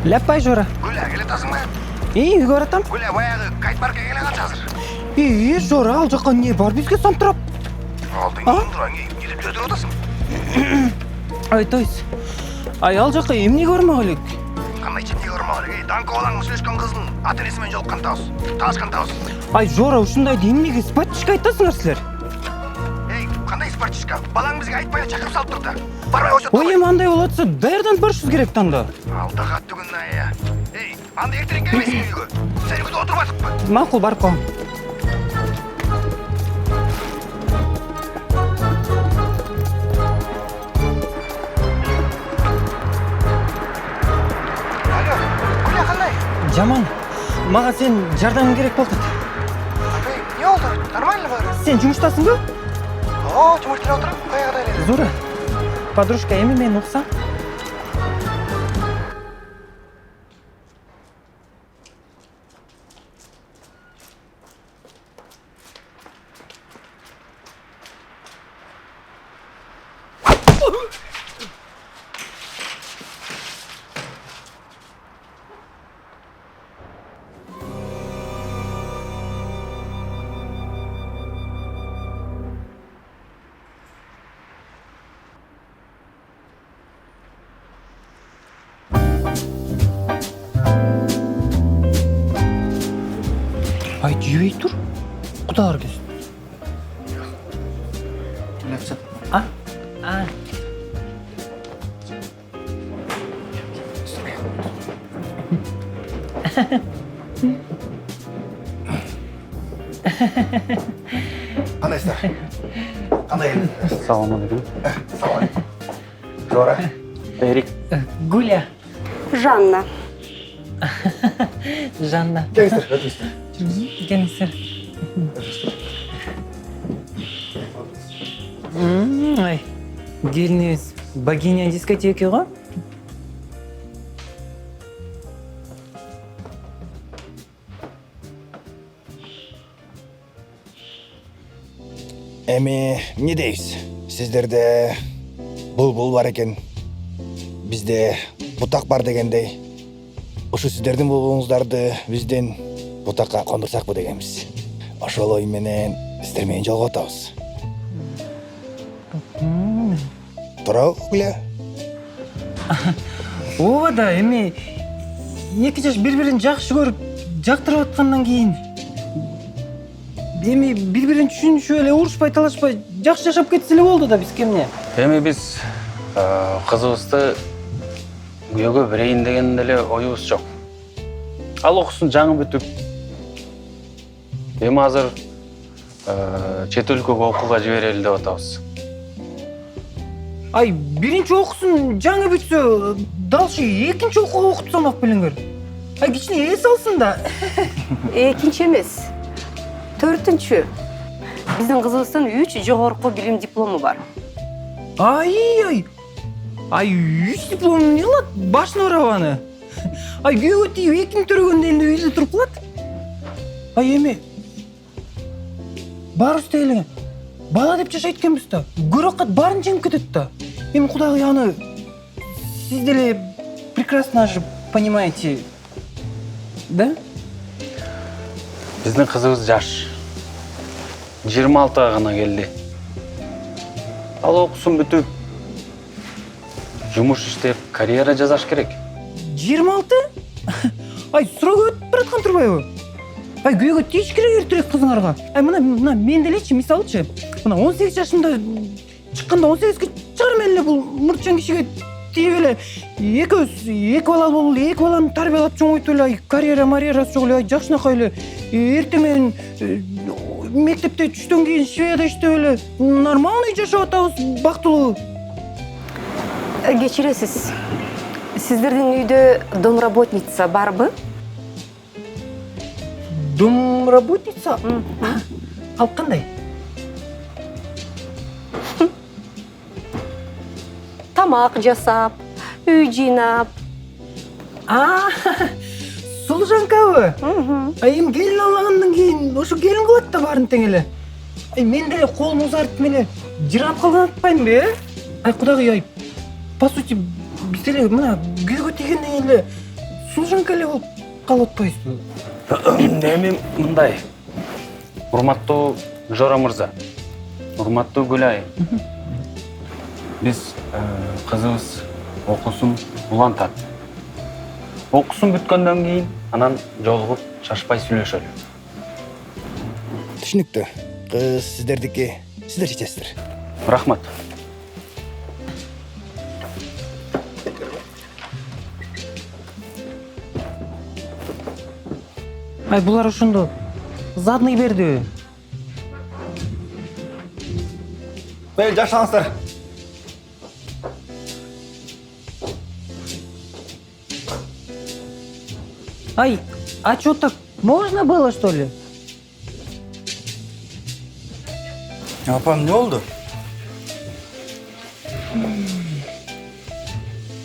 Ляппай Жора. Гүля, келе атасың ба? Үйгө баратам. Гүля, баягы кайтпаркка келе калчы азыр. Жора, ал жака не бар бизге самтырап? Алдың тураң, келип жүрүп атасың. Ай, тойс. Ай, ал жака эмнеге бармак элек? Кандай чемнеге бармак элек? Данко балаң сүйлөшкөн кыздын ата-энеси менен жолуккан табыз. Таашкан табыз. Ай, Жора, ушундайды эмнеге спатчишка айтасыңар силер? Кандай спортчишка? Балаң бизге айтпай чакырып салып турду. Барбай очот. Ой, эми андай болот атса, даярданып барышыбыз керек танда. Алдага түгүн ая. Анда эртерээк келбейсиңби үйгө? Сени күтүп отурбадыкпы? Макул, барып коем. Алло, Гүля кандай? Жаман. Мага сен жардамың керек болду. Не болду? Нормально баары? Сен жумуштасыңбы? Жумуш деле отурам. Баягыдай эле. Зура, подружка, эми мени уксаң? Ай, жібей тұр. Құдалар келсін. А? А. Қандайсыздар? Қандай елдің? Саламалейкум. Саламалейкум. Жора. Эрик. Гуля. Жанна. Жанна. Келіңіздер, өтіңіздер. Келіңіздер. Ай, келініңіз богиня дискотеки ғой? Эми, не дейсіз? Сіздерде бұл бар екен. Бізде бұтақ бар дегендей. Ошу сіздердің бұлбулуңуздарды бізден бұтаққа қондырсақ бұл дегенбіз. Ошол ой менен сіздер менен жолға отабыз. Турабы, Гүля? Ооба да, эми эки жаш бири-бирин жакшы көрүп, жактырып аткандан кийин эми бири-бирин түшүнүшүп эле урушпай, талашпай жакшы жашап кетсе эле болду да биз кемне. Эми биз кызыбызды күйөөгө берейин деген деле оюбуз жок. Ал окуусун жаңы бүтүп, эми азыр чет өлкөгө окууга жиберели деп атабыз. Ай, биринчи окуусун жаңы бүтсө, далшы экинчи окууга окутсамак белеңер. Ай, кичине эс алсын да. Экинчи эмес, 4-чү. Биздин кызыбыздын 3 жогорку билим диплому бар. Ай, 3 диплом не кылат? Башын оорабаны. Ай, күйөөгө тийип экини төрөгөндө эле үйдө туруп калат. Ай, эми баарыбыз деле бала деп жашайт экенбиз да. Көрөкат баарын жеңип кетет да. Эми кудайга аны сиз деле прекрасно же понимаете, да? Биздин кызыбыз жаш. 26-га гана келди. Ал окуусун бүтүп, жумуш иштеп, карьера жасаш керек. 26? Ай, срок өтүп бараткан турбайбы? Ай, күйөөгө тийиш керек эртерээк кызыңарга. Ай, мына мен делечи, мисалычы, мына 18 жашымда чыкканда 18ге чыгарым эле бул муртчан кишиге тийип эле экөөбүз эки балалуу болуп, эки баланы тарбиялап чоңойтуп эле, ай, карьерасы жок эле, ай, жакшынакай эле эртең менен мектепте түштөн кийин Шведияда иштеп эле нормальный жашап атабыз, бактылуу. Кечиресиз. Сиздердин үйдө домработница барбы? Домработница? Ал кандай? Тамак жасап, үй жыйнап. Служанкабы? Ай, эми келин алгандан кийин ошо келин кылат да баарын тең эле. Ай, мен деле колум узартып эле жырап калган атпаймынбы, э? Ай, кудайга, ай, по сути, биз деле мына күйөөгө тийгенден эле служанка эле болуп калып атпайсызбы? Эми мындай. Урматтуу Жора мырза. Урматтуу Гүлай. Биз кызыбыз окуусун улантат. Окуусун бүткөндөн кийин анан жолугуп шашпай сүйлөшөлү. Түшүнүктүү. Кыз сиздердики, сиздер чечесиздер. Рахмат. Ай, булар ошондо задный берди. Бел жашаңыздар. Ай, а чё так? Можно было, что ли? Апам, не oldu?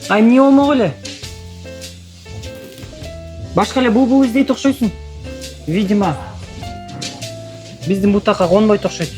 Ай, эмне болмок эле? Башка эле булбул издейт окшойсуң. Видимо, биздин бутакка конбойт окшойт.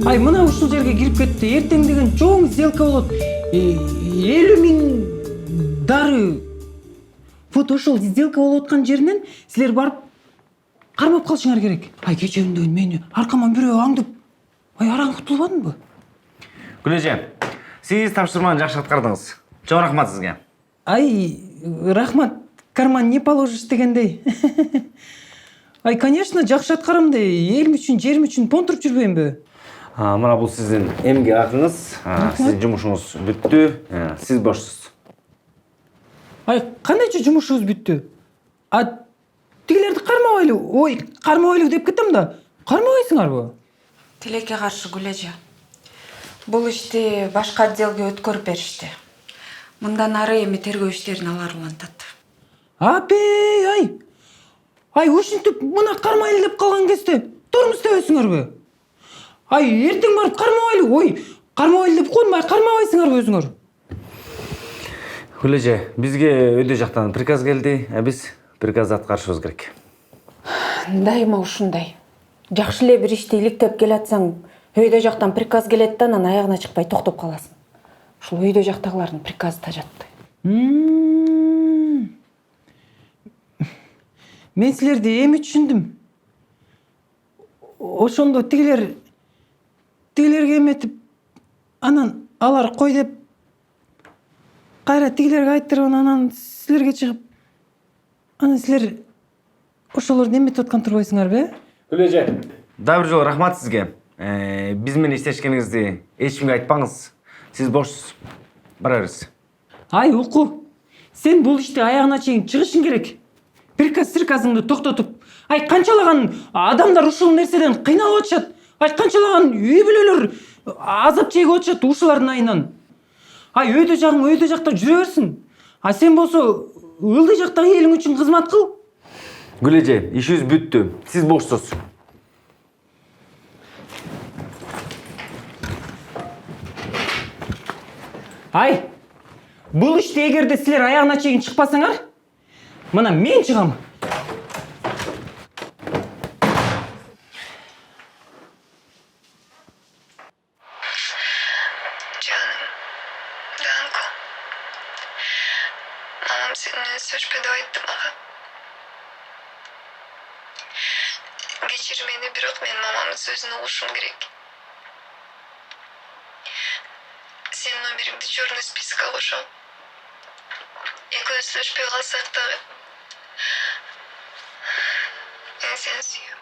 Ай, мына ушул жерге кирип кетти. Эртең деген чоң сделка болот. 50.000 дары. Вот ошол сделка болуп аткан жеринен силер барып кармап калышыңар керек. Ай, кечээндөн мени аркаман бирөө аңдып, ай, араң кутулбадыңбы? Гүлэже, сиз тапшырманы жакшы аткардыңыз. Чоң рахмат сизге. Ай, рахмат, карман не положишь дегендей. Ай, конечно, жакшы аткарам да, элим үчүн, жерим үчүн понтуруп жүрбөймбү? Мына бул сиздин эмгек акыңыз. Сиздин жумушуңуз бүттү. Сиз бошсуз. Ай, кандайча жумушубуз бүттү? А тигилерди кармабайлы? Ой, кармабайлы деп кетем да. Кармабайсыңарбы? Тилекке каршы, Гүлэже. Бул ишти башка отделге өткөрүп беришти. Мындан ары эми тергөө иштерин алар улантат. Апей, ай! Ай, ушинтип мына кармайлы деп калган кезде тормуз тебесиңерби? Ай, эртең барып кармабайлы, ой, кармабайлы деп койдум, ай, кармабайсыңарбы өзүңөр? Гүлэже, бизге өйдө жактан приказ келди, биз приказды аткарышыбыз керек. Дайыма ушундай. Жакшы эле бир ишти иликтеп келатсаң, өйдө жактан приказ келет да, анан аягына чыкпай токтоп каласың. Ушул өйдө жактагылардын приказы тажатты. Мен силерди эми түшүндүм. Ошондо тигилерге эметип, анан алар кой деп кайра тигилерге айттырып анан силерге чыгып анан силер ошолорду эметип аткан турбайсыңарбы? Гүл эже. Дагы бир жолу рахмат сизге. Биз менен иштешкениңизди эч кимге айтпаңыз. Сиз бошсуз. Бара бериңиз. Ай уку, сен бул ишти аягына чейин чыгышың керек. Приказ сырказыңды токтотуп, ай канчалаган адамдар ушул нерседен кыйналып атышат. Ай канчалаган үй бүлөлөр азап чегип атышат ушулардын айынан. Ай өйдө жакта жүрө берсин. А сен болсо ылдый жактагы элиң үчүн кызмат кыл. Гүл эже, ишибиз бүттү. Сиз бошсуз. Ай, бул ишти эгерде силер аягына чейин чыкпасаңар, мына мен чыгам. Canım, Danko. Mamam seninle söz bedo etti bana. Geçir beni, biroq men mamamın sözüne ulaşım gerek. Senin номеріңді черный списокка алышам. Экөөбүз сөзбөй калсак дагы мен сени сүйөм.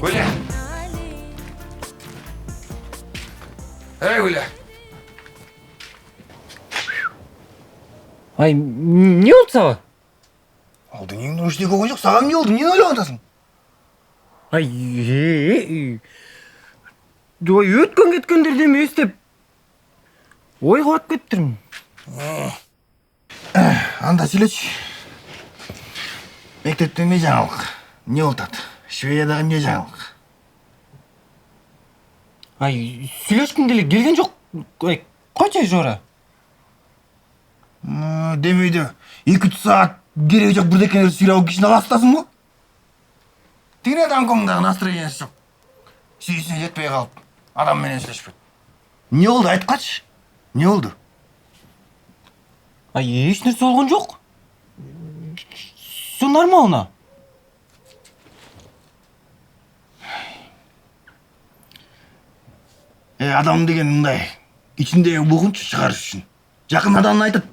Гуля. Эй, Гуля. Ай, не болду сага? Алдыңыңды өштей койгон жок, сага эмне болду? Эмнени ойлоп атасың? Ай, өткөн кеткендерди эми эстеп ойго батып кеттирмин. Анда сүйлөчү. Мектепте эмне жаңылык? Эмне болуп атат? Шведияда эмне жаңылык? Ай, сүйлөшкүм деле келген жок. Ай, койчу Жора. Демейде 2-3 саат кереги жок бирдекелерди сүйлөп кишини аластасыңбы? Тигине Данкомдагы настроениясы жок. Сүйүүсүнө жетпей калып, адам менен сүйлөшпөйт. Эмне болду? Айткачы. Эмне болду? Ай, эч нерсе болгон жок. Всё нормально. Адам деген мындай, ичиндеги бугунчу чыгарыш үчүн. Жакын адамына айтат.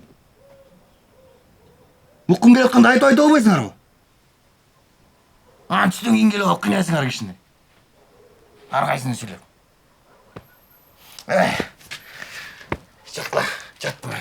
Мукун келип атканда айтып айта албайсыңарбы? Түштөн кийин келип алып кыйнайсыңар кишини. Ар кайсысын сүйлөп. Жатла, жатпа.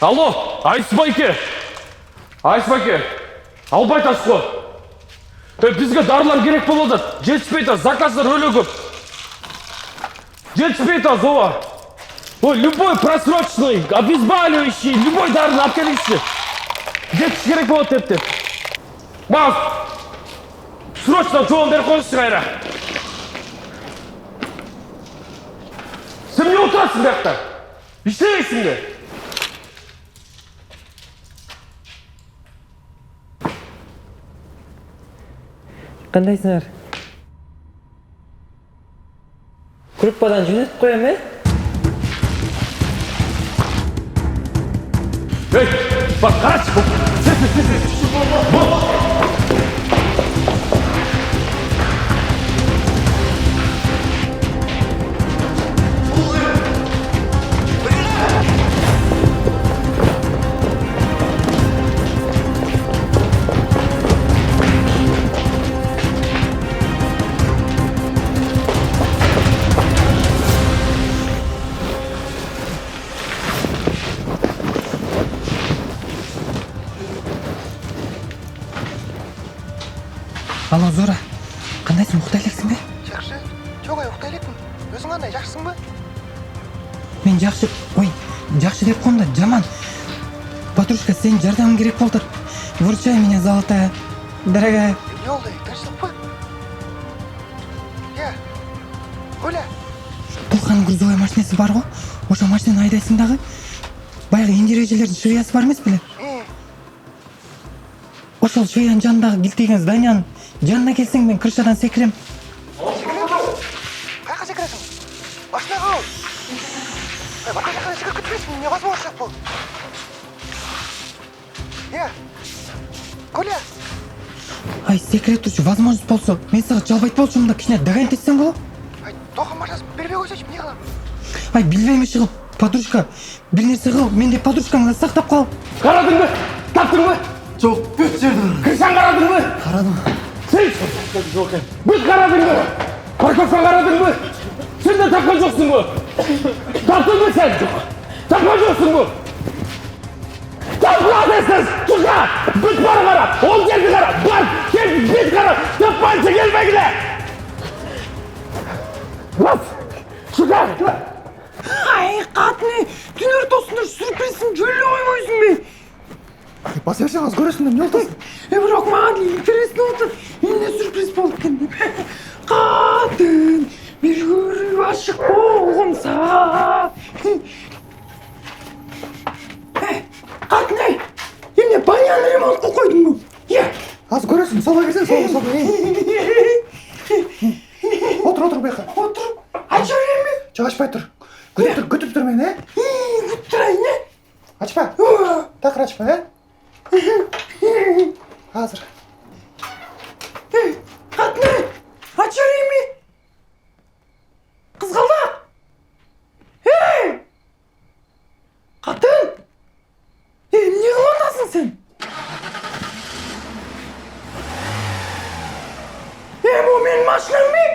Алло, Айсбайке! Айсбайке! Албай тасқо! Бізге дарылар керек болады. Жетіспейді, заказдар өлі көп. Жетіспейді, Зова. Ой, любой просрочный, обезболивающий, любой дарын алып келіңізші. Жетіс керек болады деп. Маған срочно жолын беріп қойыңызшы қайра. Сен не отырасың бияқта? Іштемейсің бе? Қандайсыңар? Группадан жөнетіп қоям, Ей, бар, қарашы! Алло, Зора, қандайсың, ұйықтайлықсың бе? Жақсы. Жоқ, ұйықтайлықпын. Өзің қандай, жақсың ба? Мен жақсы, жақсы деп қоймда, жаман. Патрушка, сен жардамың керек болдыр. Выручай меня, золотая, дорогая. Не олдай, тыныштық па? Оля. Бұлқаның грузовой машинасы бар ғой, ошо машинаны айдайсың дағы. Баяғы ендережелердің швеясы бар емес біле? Ошол швеяның жанындағы килтеген зданияның жанына келсең, мен крышадан секірем. Қайқа секіресің? Машинаға ал. Басқа жаққа секіріп кетпейсің, невозможно бұл. Коля. Ай, секіре тұршы, возможность болса, мен саған жалбайт болшым да кішіне дағайын етсең болу? Тоқын машинасы бербей қойсайшы, не қылам? Ай, білбейме шығып, подружка, бір нәрсе қыл, мен де подружкаңды сақтап қал. Қарадың ба? Таптың ба? Жоқ, бөт жерді. Кірсен қарадың ба? Қарадым. Сен? Бүт қарадың ба? Парковкан қарадың ба? Сен де тапқан жоқсың ба? Таптың ба сен? Тапқан жоқсың ба? Тапқан десіз! Шұқа! Бүт бары қара! Ол жерді қара! Бар! Кел! Бүт қара! Тапқанша келмегіле! Рас! Шұқа! Ай, қатыны! Түн ортасында сюрпризін жөлі қоймайсың бе? Бас ерсең аз көресің де, не олтасың? Бірақ маған интересно отыр. Менде сюрприз болды екен. Қатын, бір көріп ашық болғым саған. Қатын-ай, емне баняны ремонт қылып қойдың ба? Аз көресің, сола келсең, сола. Отыр, бейқа. Отыр. Аша берме. Жоқ, ашпай тұр. Күтіп тұр мені, Күтіп тұрайын, Açma. Takır açma, Hazır. Қатыны, ач өрейме? Қызғалдақ. Қатын, не қылып отырсың сен? Бұл менің машинам бе?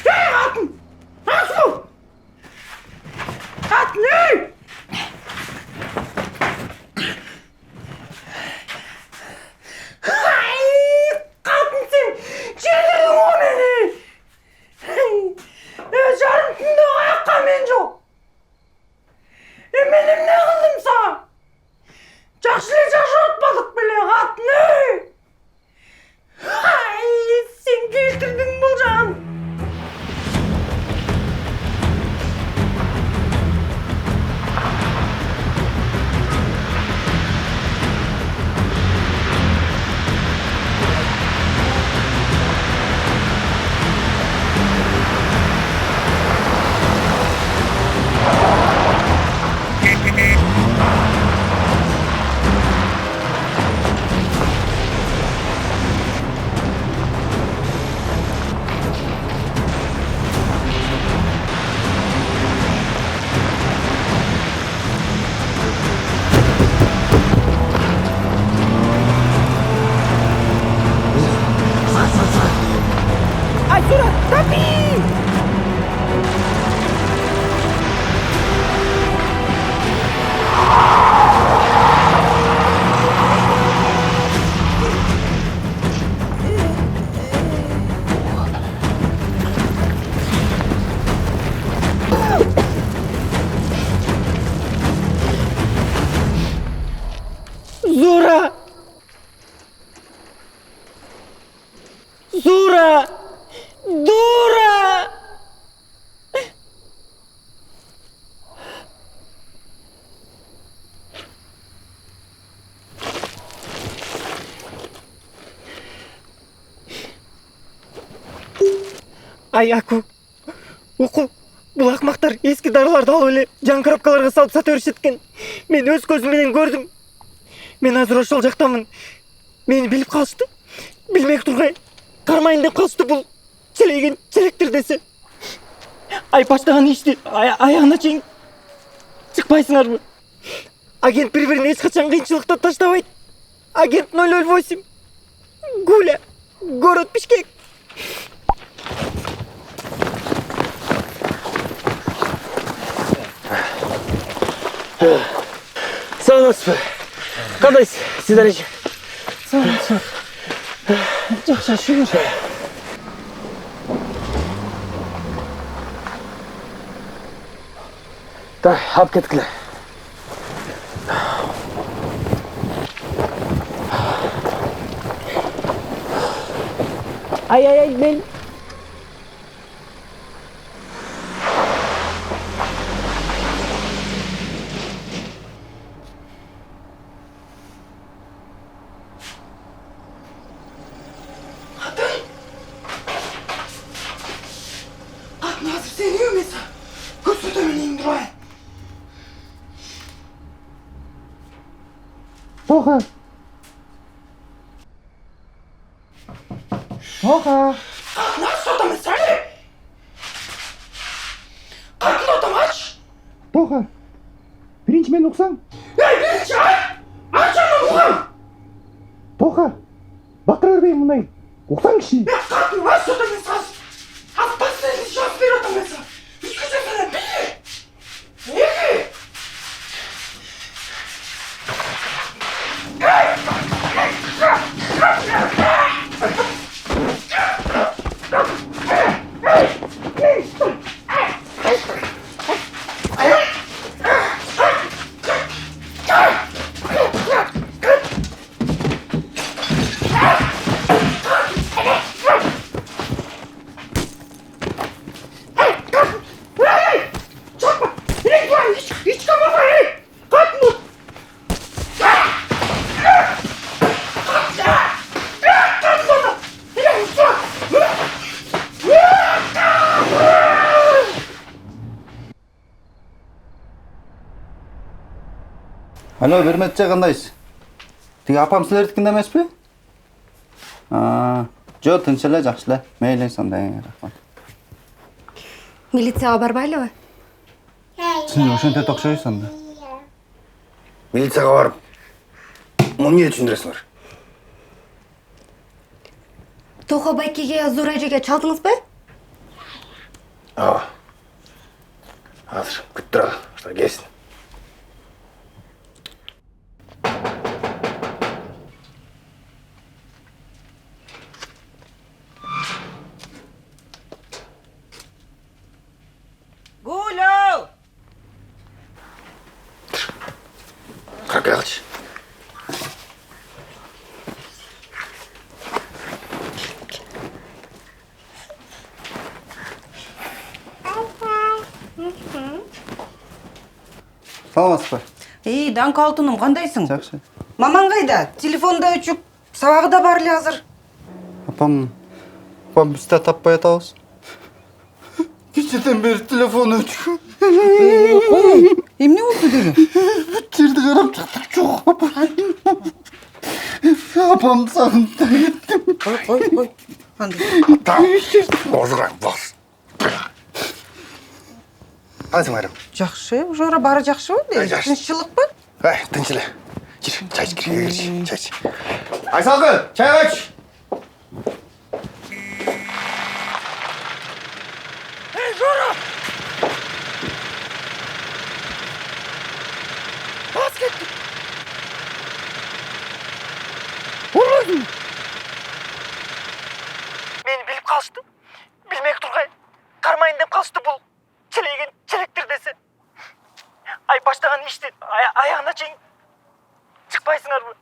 Қатын, асыл. Қатын, Қатын сен, жердердің о мені. Жарым түнде аяққа мен жоқ. Мен не қылдым саған? Жақшылы жақшы отпадық біле, қатын. Зура! Зура! Дура! Ай, Аку. Оқу. Бұл ақмақтар ескі дарыларды алып эле жаңы коробкаларға салып сата беришет экен. Мен өз көзім менен көрдім. Мен азыр ошол жақтамын. Мені біліп қалышты. Білмек тұрғай. Қармайын деп қалышты бұл челеген челектер десе. Ай, баштаған ишти аяғына чейин шықпайсыңарбы? Агент бір-бірін ешқашан қиыншылықта таштабайды. Агент 008. Гуля. Город Бишкек. Саламатсызбы? Қандайсыз, Сидорыч? Саламат. Жақсы, шүгір. Так, алып кеткіле. Ай, мен... Назыр сен үймесің. Көрсетемін енді тұрайын. Тоха. Тоха. Nasıl adamın seni? Kalkın adam aç. Тоха. Birinci men okusan. Birinci ay. Aç onu ulan. Тоха. Bakır örbeğim bunday. Okusan kişi. Kalkın nasıl adamın saz? Haftasını şans bir adamın saz. Hiç güzel sana bir. Niye ki? Hiç kapamayın. Kalkma. Alo, Берметче, қандайсыз? Тиги апам силердикинде эмес пе? Жо, тынч эле, жакшы эле. Мейли, сонда рахмат. Милицияға барбайлыбы? Сен ошентет окшойсуң да. Милицияға барып, муну эмне түшүндүрөсүңөр? Тоха байкеге, Зура эжеге чалдыңыз ба? Ооба. Азыр күтүп туралы, ошо келсин. Гулю! Какалыч. Саламатсыз ба? Даңк алтыным, қандайсың? Жакшы. Маман қайда? Телефонда өчүк, сабағы да бар эле азыр. Апам бизде таппай атабыз. Кечеден бери телефон өчүк. Эмне болду деле? Жерди карап чыктык, жок апам. Апамды сагынып кеттим. Кой. Кандай? Озган бас. Кандайсың, Майрам? Жакшы, ошора баары жакшыбы? Тынччылыкпы? Тынч эле. Жир, чай ич, киргиле, чай ич. Айсалгы, чай ач. Жора! Бас кетті. Урлайдым. Мені біліп қалышты. Білмек тұрғай. Қармайын деп қалышты бұл. Челеген челектер десе. Ай, баштаған иштен аяғына чейін шықпайсыңар бу.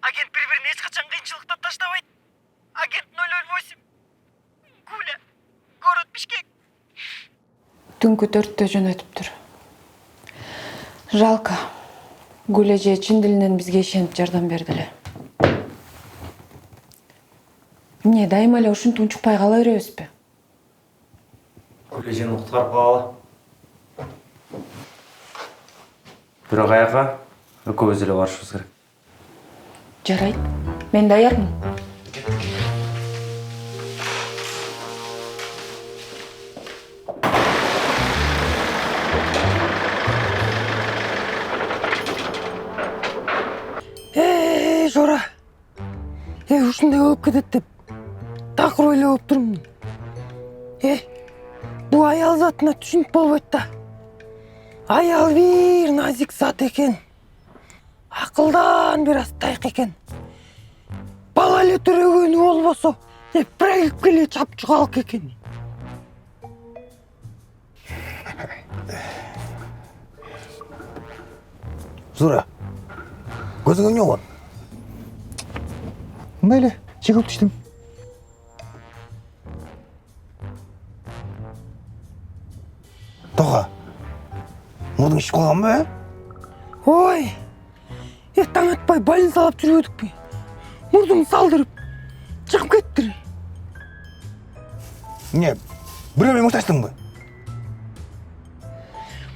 Агент бір-бірін ешқашан қиыншылықта таштабайды. Агент 008. Гуля. Город Бишкек. Түнкү 4-тө жөнөтүптүр. Жалко. Гүле же чын дилинен бизге ишенип жардам берди эле. Эмне дайыма эле ушинтип унчукпай кала беребизби? Гүлежени куткарып калалы. Бирок аяка экөөбүз эле барышыбыз керек. Жарайт. Мен даярмын. Жора. Ушундай болуп кетет деп такыр ойлоп турмун. Бул аял затына түшүнүп болбойт да. Аял бир назик зат экен. Акылдан бир аз тайк экен. Бала эле төрөгөнү болбосо, прагипке эле чапчу калк экен. Зура, көзүңө эмне болгон? Мындай эле жыгылып түштүм. Тоға, мурдуң ишип калганбы, Ой, таң атпай больницалап жүрбөдүкпү? Мурдуң салдырып, чыгып кеттир. Эмне, бирөө муктачтыңбы?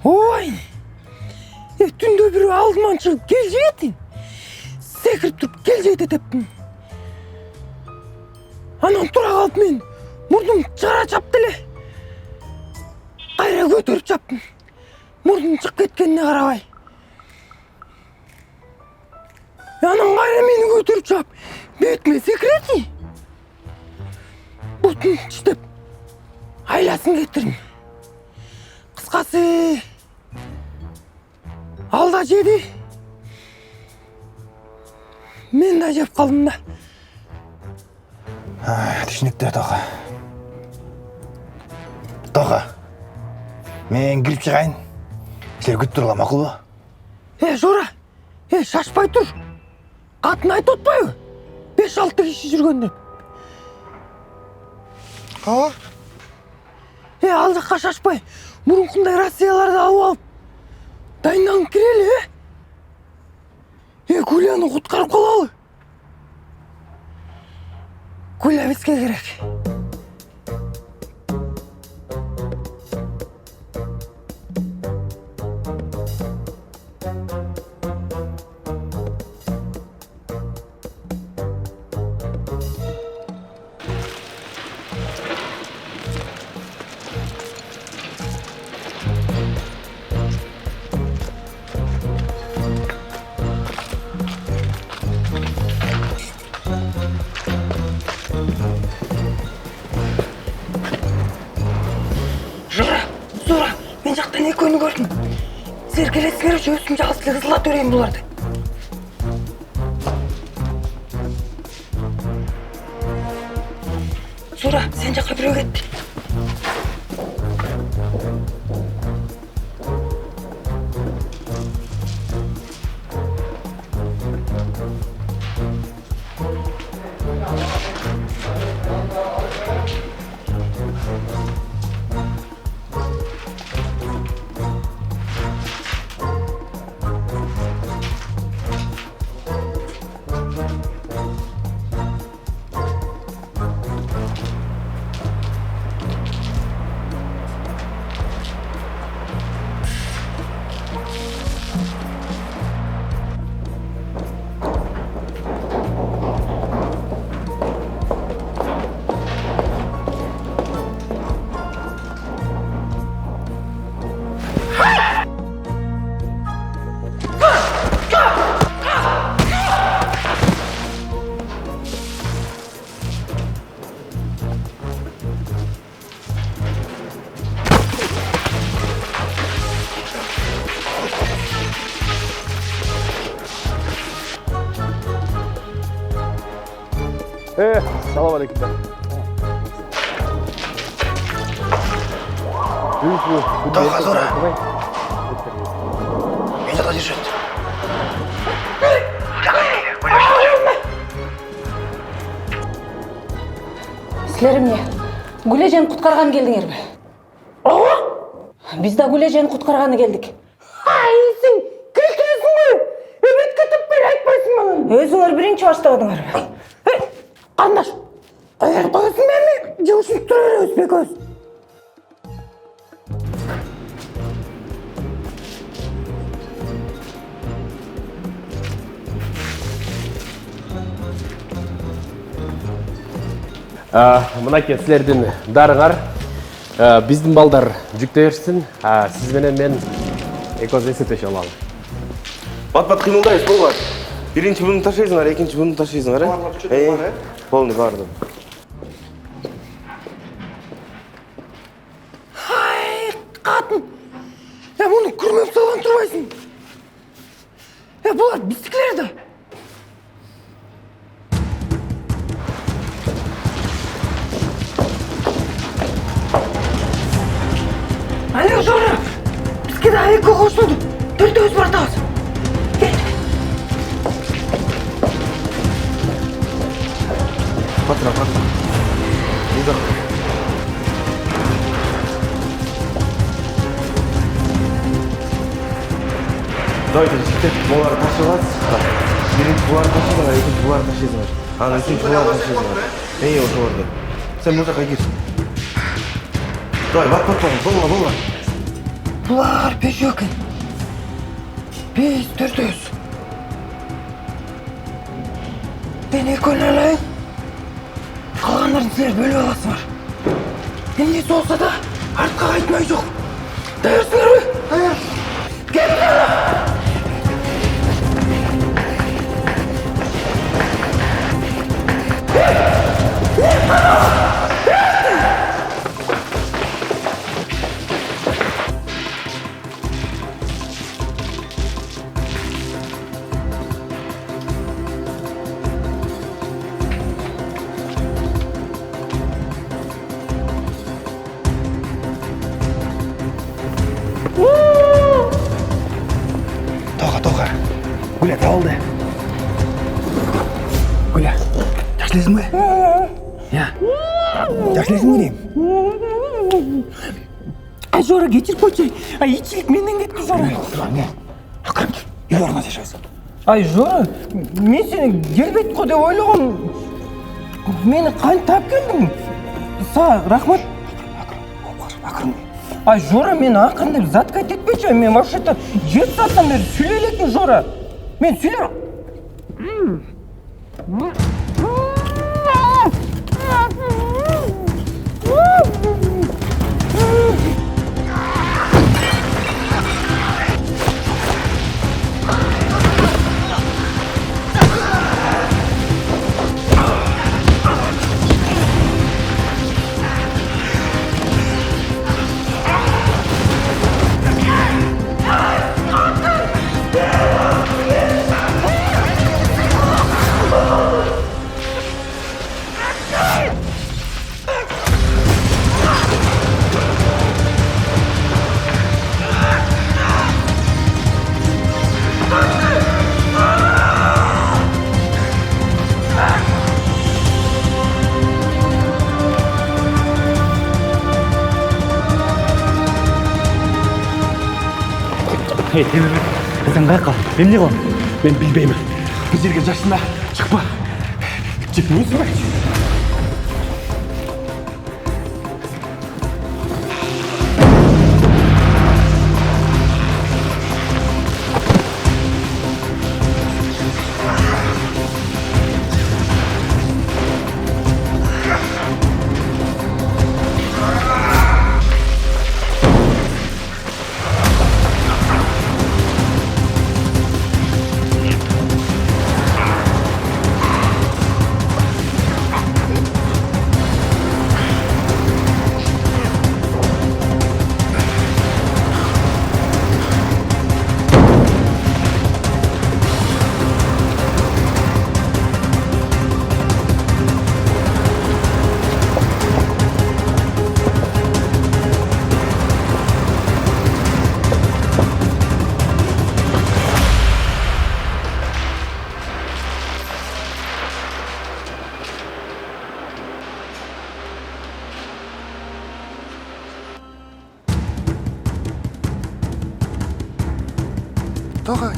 Ой, түндө бирөө алдыман чыгып кел жетин. Секирип туруп кел жейт дептим. Анан тура калып мен мурдум чара чапты эле. Кайра көтөрүп чаптым. Мурдум чыгып кеткенине карабай. Анан кайра мени көтөрүп чап, бетиме секирети. Бутун тиштеп, айласын кетирдим. Кыскасы, алда жеди. Мен да жеп калдым да. Түшүнүктүү, Тоға. Тоға, мен кирип чыгайын. Силер күтүп турула, макулбу? Жора, шашпай тур. Катын айтып атпайбы? 5-6 киши жүргөн деп. Ал жакка шашпай, мурункундай Россияларды алып алып, дайынданып кирели, Гуляны куткарып калалы. Гуля бизге керек. Зора, мен жақтан экөөнү көрдүм. Силер келесиңер же өзүм жалгыз эле кызылат өрейин буларды. Зора, сен жакка бирөө кетти. Салам алейкум. Тоға, Зора. Мен жада жүршет. Силер эмне? Гүлежен куткарган келдиңерби? Ооба. Биз да Гүлежени куткарганы келдик. Айсың, келтиресиң ғой. Эметке теппей айтпайсың маған. Өзүңөр биринчи баштабадыңарбы? Кандаш, кайер коесуң мени? Жабышып тура беребиз экөөбүз. Мынакей силердин дарыңар. Биздин балдар жүктөй берсин. Сиз менен мен экөөбүз эсептешип алалы. Бат-бат кыймылдайбыз, болгар. Биринчи буну ташыйсыңар, экинчи буну ташыйсыңар, Полный барды. Ай, қатын! Мұны күрмеп салған тұрмайсың. Бұлар біздікілер да. Алло, Жора! Бізге де аяққа қосылды. Төртеуіз бартамыз. Патра. Uzak. Давайте, бұлар ташығыз. Бірінші бұлар ташығыз, екінші бұлар ташығыз. Үшінші бұлар ташығыз. Осы орды. Сен мұзаққа кер. Давай, бат, болма. Бұлар беш өкін. Біз төртеуіз. Мен екеуін алайын. Қалғандарын сілер бөліп аласыңар. Несі болса да артқа қайтмай жоқ. Дайырсыңар ой? Дайыр. Келіңдер! Тоға. Гүля, табылды. Гүля, жақсылайсың бе? Жақсылайсың бе дейм? Жора, кетіріп қойшы. Итшілік менен кетті, Жора. Ақырым, ел орнат ешайсың. Жора, мен сені келбет қой деп ойлағам. Мені қан тап келдің. Саған рахмат. Ақырым. Жора, мен ақырын деп затқа кетпейші. Мен вообще-то 7 сағаттан бері сөйлелектің, Жора. Мен сөйлер... Сен қайқа, мен не қылам? Мен білбеймін. Бір жерге жашына шықпа. Жеп өзің бай.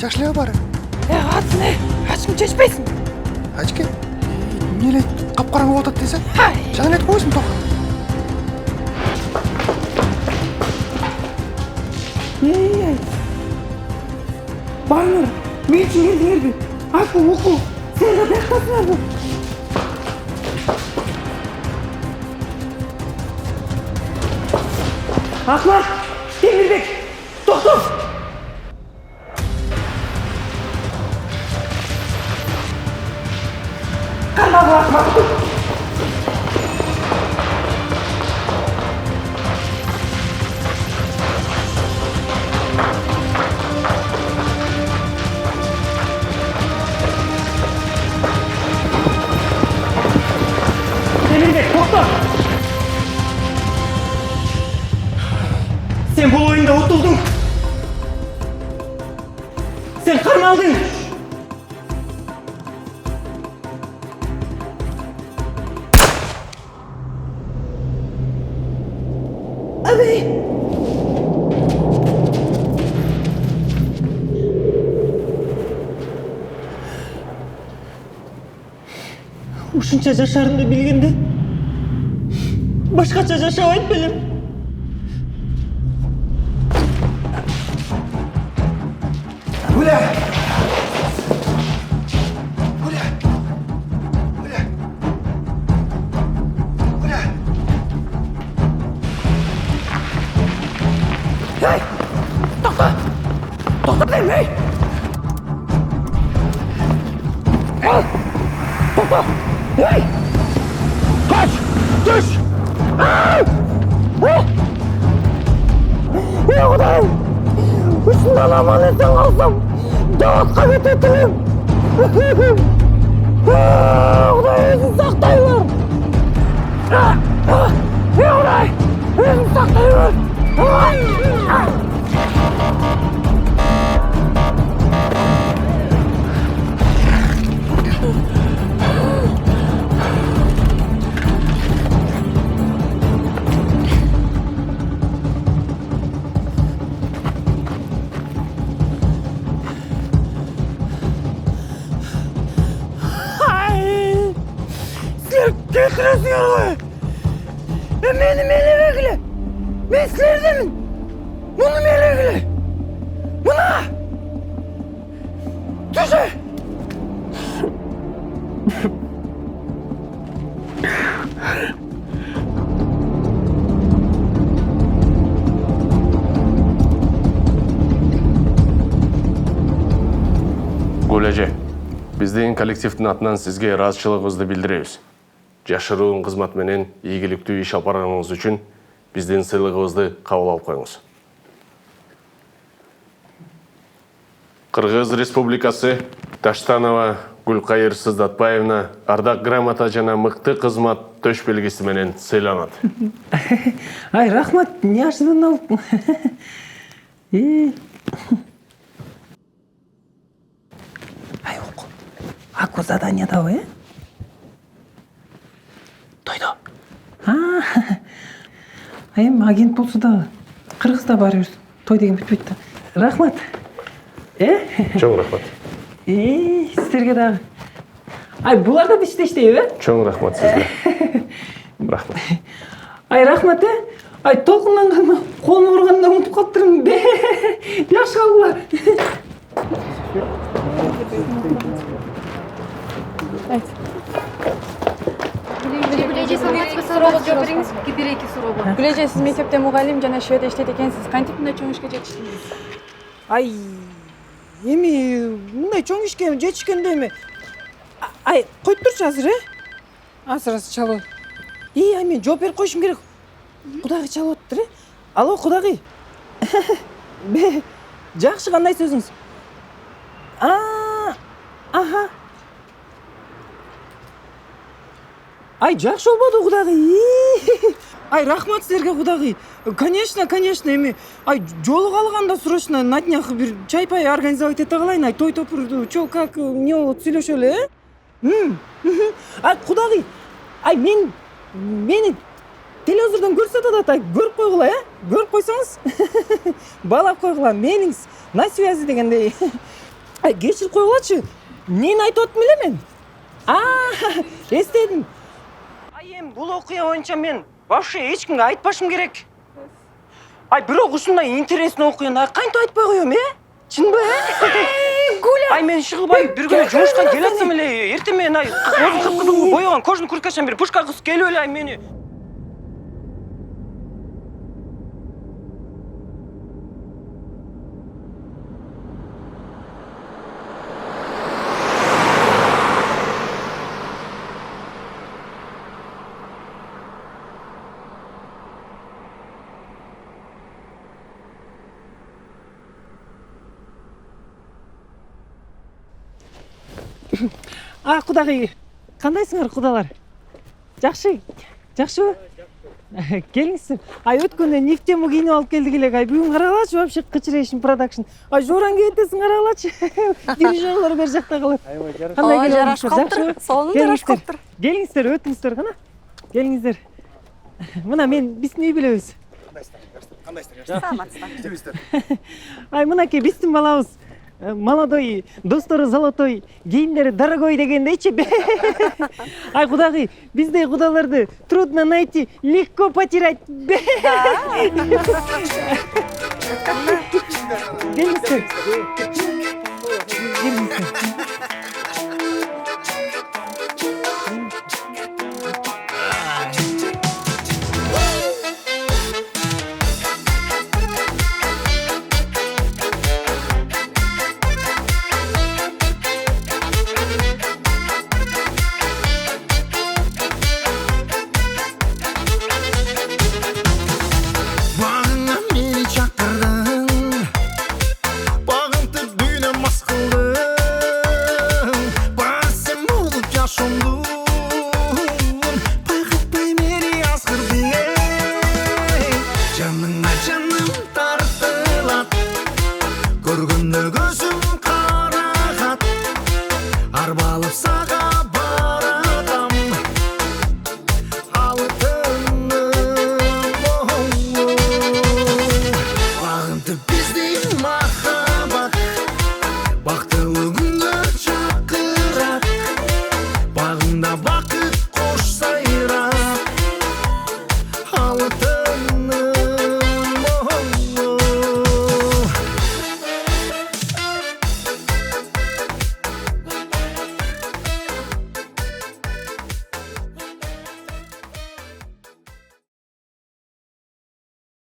жакшы эле бар. Катын, ачкын чечпейсиң. Ачке. Эмне эле капкараңгы болуп атат десең? Жаңы айтып койсуң тока. Байлар, мен үшін келдіңерді. Ақыл, оқу, сен де бәқтасыңар бұл. Ахмат, Темірбек, тоқтыр! Қармағы Ахмат! Sen bu oyunda utuldun. Sen karmaldın. Abi. Ушунча жашарымды билгенде башкача жашабайт белем. Гуля! Hey! Toxta! Toxta deyim, hey! Toxta! Hey! Kaç! Düş! Ya Kudayım! Üstünden amaneten alsam dağıtka götürtürüm! Kuday özünü saktayıver! Ya Kuday! Özünü saktayıver! Götürüyorsunuz oraya. Benim elime. Ben sizlerdenim. Bunun elime. Buna. Düşe. Гуляже, биздин коллективдин атынан сизге ыраазычылыгыбызды билдиребиз. Жашыруун кызмат менен ийгиликтүү иш алып барганыңыз үчүн биздин сыйлыгыбызды кабыл алып коюңуз. Кыргыз Республикасы Таштанова Гүлкайыр Сыздатбаевна ардак грамота жана мыкты кызмат төш белгиси менен сыйланат. Ай, рахмат, неожиданно алып. Ай, оку. Аку задание давай, Тойдо. Эми агент болсо да Кыргызда баары бир той деген бүтпөйт да. Рахмат. Чоң рахмат. Сіздерге дагы. Ай, булар да бизде иштейби? Чоң рахмат сизге. Рахмат. Ай, рахмат, Ай, толкунданганга колум урганда унутуп калыптырмын. Жакшы калгыла. Гүлеже, сіз мектепте мұғалім жана швед иштейт экенсиз. Кантип мындай чоң ишке жетиштиңиз? Ай, эми мындай чоң ишке жетишкенде эми. Ай, коюп турчу азыр, Азыр чалуу. Ай, мен жооп берип коюшум керек. Кудагый чалып атыптыр, Алло, кудагый. Жакшы, кандай сөзүңүз? Аха. Ай, жакшы болбоду, кудагый. Ай, рахмат силерге, кудагый. Конечно, эми. Ай, жолуга алганда срочно на днях бир чай-пай организовать эте калайын. Ай, той топурду, чо, как, эмне болот, сүйлөшөлү, Ай, кудагый. Ай, мени телевизордон көрсөт атат, ай, көрүп койгула, Көрүп койсоңуз. Баалап койгула, мениңиз на связи дегендей. кечирип койгулачы. Эмнени айтып атам эле мен? Эстедим. Эми бул окуя боюнча мен вообще эч кимге айтпашым керек. Бирок ушундай интересный окуяны кантип айтпай коем, Чынбы? Гуля! Мен Шыгылбай бир күнү жумушка келатсам эле, эртең менен козу кыпкызыл боёгон кожун курткачан бир пушка кыз келип эле мени. Кудагый, кандайсыңар кудалар? Жакшы, жакшыбы? Келиңиздер. Өткөндө нефтему кийинип алып келдик элек. Бүгүн карагылачы, вообще Кычырешин продакшн. Жоран кетесиң карагылачы. Дирижерлор бер жакта калат. Кандай жарашып калыптыр. Сонун жарашып калыптыр. Келиңиздер, өтүңүздөр кана. Келиңиздер. Мына мен биздин үй билебиз. Кандайсыздар? Саламатсыздар. Мынакей биздин балабыз. Молодой, достору золотой, кийимдери дорогой дегендейчи. Кудагый, биздей кудаларды трудно найти, легко потерять. Келиңиздер.